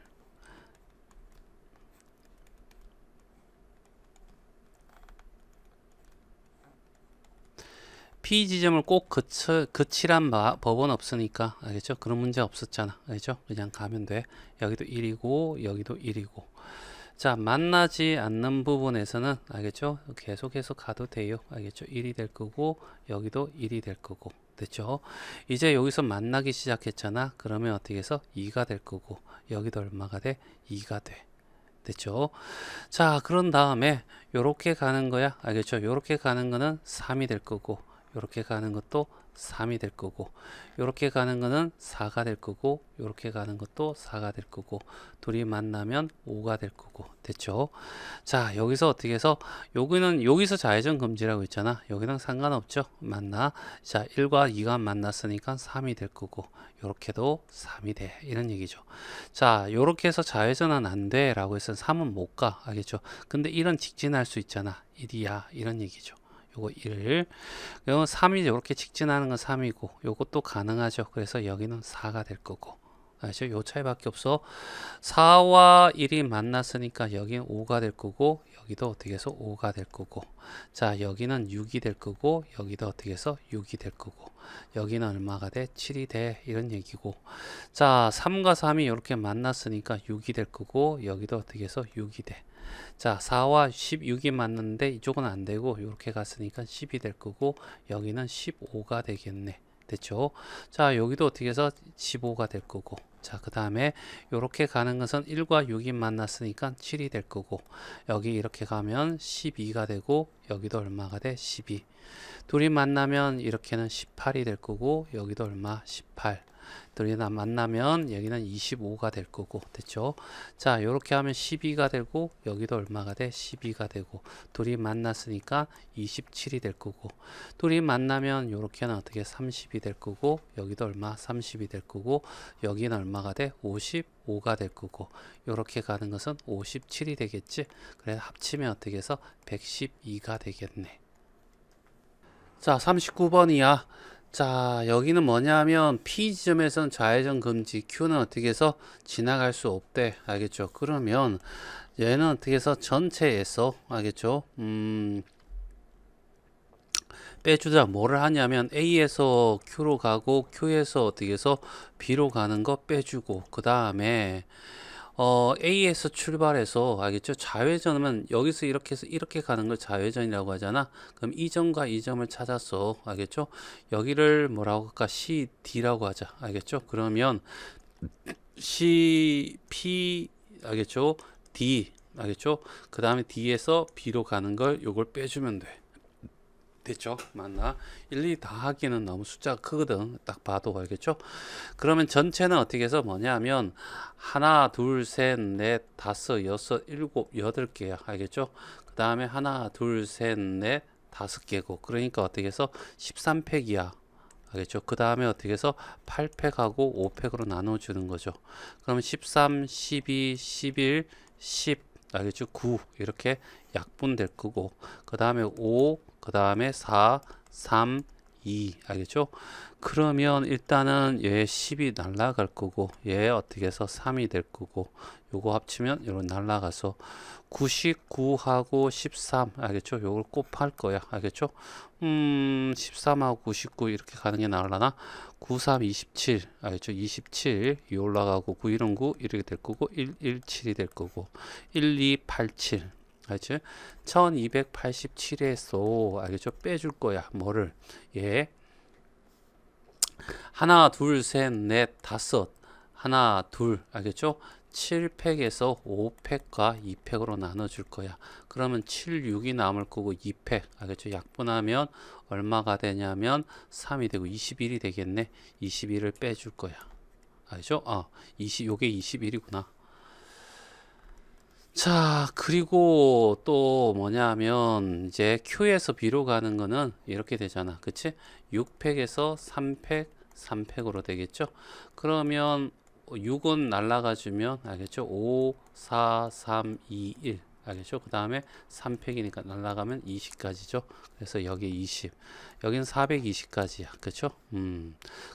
P 지점을 꼭 그치란 법은 없으니까 알겠죠? 그런 문제 없었잖아. 알겠죠? 그냥 가면 돼. 여기도 1이고 여기도 1이고 자, 만나지 않는 부분에서는 알겠죠? 계속해서 가도 돼요. 알겠죠? 1이 될 거고 여기도 1이 될 거고 됐죠? 이제 여기서 만나기 시작했잖아. 그러면 어떻게 해서 2가 될 거고 여기도 얼마가 돼? 2가 돼. 됐죠? 자, 그런 다음에 요렇게 가는 거야. 알겠죠? 요렇게 가는 거는 3이 될 거고 요렇게 가는 것도 3이 될 거고 요렇게 가는 거는 4가 될 거고 요렇게 가는 것도 4가 될 거고 둘이 만나면 5가 될 거고 됐죠? 자, 여기서 어떻게 해서 여기서 좌회전 금지라고 있잖아. 여기랑 상관없죠. 맞나? 자, 1과 2가 만났으니까 3이 될 거고 요렇게도 3이 돼. 이런 얘기죠. 자, 요렇게 해서 좌회전은 안 돼 라고 해서 3은 못 가. 알겠죠? 근데 1은 직진할 수 있잖아. 1이야. 이런 얘기죠. 요거 1. 그러면 3이 이렇게 직진하는 건 3이고 요것도 가능하죠. 그래서 여기는 4가 될 거고. 알죠? 요 차이밖에 없어. 4와 1이 만났으니까 여기는 5가 될 거고 여기도 어떻게 해서 5가 될 거고 자, 여기는 6이 될 거고 여기도 어떻게 해서 6이 될 거고 여기는 얼마가 돼? 7이 돼. 이런 얘기고 자, 3과 3이 이렇게 만났으니까 6이 될 거고 여기도 어떻게 해서 6이 돼. 자, 4와 16이 맞는데 이쪽은 안 되고 이렇게 갔으니까 10이 될 거고 여기는 15가 되겠네. 됐죠? 자, 여기도 어떻게 해서 15가 될 거고. 자, 그 다음에 이렇게 가는 것은 1과 6이 만났으니까 7이 될 거고. 여기 이렇게 가면 12가 되고, 여기도 얼마가 돼? 12. 둘이 만나면 이렇게는 18이 될 거고, 여기도 얼마? 18. 둘이 만나면 여기는 25가 될 거고, 됐죠? 자, 이렇게 하면 12가 되고, 여기도 얼마가 돼? 12가 되고, 둘이 만났으니까 27이 될 거고, 둘이 만나면 이렇게는 어떻게 30이 될 거고, 여기도 얼마? 30이 될 거고, 여기는 얼마가 돼? 55가 될 거고, 이렇게 가는 것은 57이 되겠지? 그래서 합치면 어떻게 해서 112가 되겠네. 자, 39번이야. 자, 여기는 뭐냐면 P 지점에선 좌회전 금지, Q는 어떻게 해서 지나갈 수 없대. 알겠죠? 그러면 얘는 어떻게 해서 전체에서, 알겠죠? 빼주자. 뭐를 하냐면 A에서 Q로 가고 Q에서 어떻게 해서 B로 가는 거 빼주고, 그 다음에 A에서 출발해서, 알겠죠? 좌회전은 여기서 이렇게 해서 이렇게 가는 걸 좌회전이라고 하잖아. 그럼 이 점과 이 점을 찾았어. 알겠죠? 여기를 뭐라고 할까? C, D라고 하자. 알겠죠? 그러면 C, P, 알겠죠? D, 알겠죠? 그 다음에 D에서 B로 가는 걸 요걸 빼주면 돼. 됐죠? 맞나? 일일이 다 하기는 너무 숫자가 크거든. 딱 봐도 알겠죠? 그러면 전체는 어떻게 해서 뭐냐면 하나, 둘, 셋, 넷, 다섯, 여섯, 일곱, 여덟 개야. 알겠죠? 그 다음에 하나, 둘, 셋, 넷, 다섯 개고. 그러니까 어떻게 해서 13팩이야. 알겠죠? 그 다음에 어떻게 해서 8팩하고 5팩으로 나눠주는 거죠. 그러면 13, 12, 11, 10, 알겠죠? 9 이렇게 약분될 거고, 그 다음에 5, 그 다음에 4, 3, 2 알겠죠? 그러면 일단은 얘 10이 날라갈 거고, 얘 어떻게 해서 3이 될 거고, 요거 합치면 요런 날라가서 99하고 13 알겠죠? 요걸 곱할 거야. 알겠죠? 13하고 99 이렇게 가는 게 나올라나? 93, 27 알겠죠? 27 이 올라가고 91은 9 이렇게 될 거고, 117이 될 거고, 1287 알겠죠? 1287에서 알겠죠? 빼줄 거야. 뭐를? 예. 하나, 둘, 셋, 넷, 다섯. 하나, 둘. 알겠죠? 7팩에서 5팩과 2팩으로 나눠줄 거야. 그러면 7, 6이 남을 거고 2팩. 알겠죠? 약분하면 얼마가 되냐면 3이 되고 21이 되겠네. 21을 빼줄 거야. 알죠? 요게 21이구나. 자, 그리고 또 뭐냐면 이제 Q에서 B로 가는 거는 이렇게 되잖아. 그치? 6팩에서 3팩, 3팩으로 되겠죠? 그러면 6은 날라가 주면 알겠죠? 5, 4, 3, 2, 1 알겠죠? 그 다음에 3팩이니까 날라가면 20까지죠. 그래서 여기 20. 여기는 420까지야. 그쵸?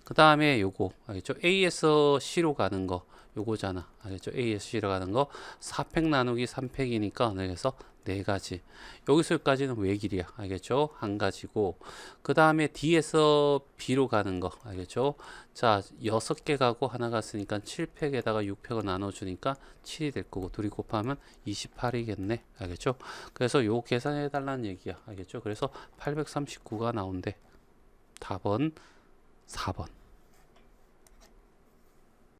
그 다음에 요거 알겠죠? A에서 C로 가는 거 요거잖아. 알겠죠? A에서 C로 가는 거 4팩 나누기 3팩이니까 그래서 네 가지. 여기서까지는 외길이야. 알겠죠? 한 가지고. 그 다음에 D에서 B로 가는 거. 알겠죠? 자, 6개 가고 하나 갔으니까 7팩에다가 6팩을 나눠주니까 7이 될 거고, 둘이 곱하면 28이겠네. 알겠죠? 그래서 요 계산해 달라는 얘기야. 알겠죠? 그래서 839가 나온대. 답은 4번.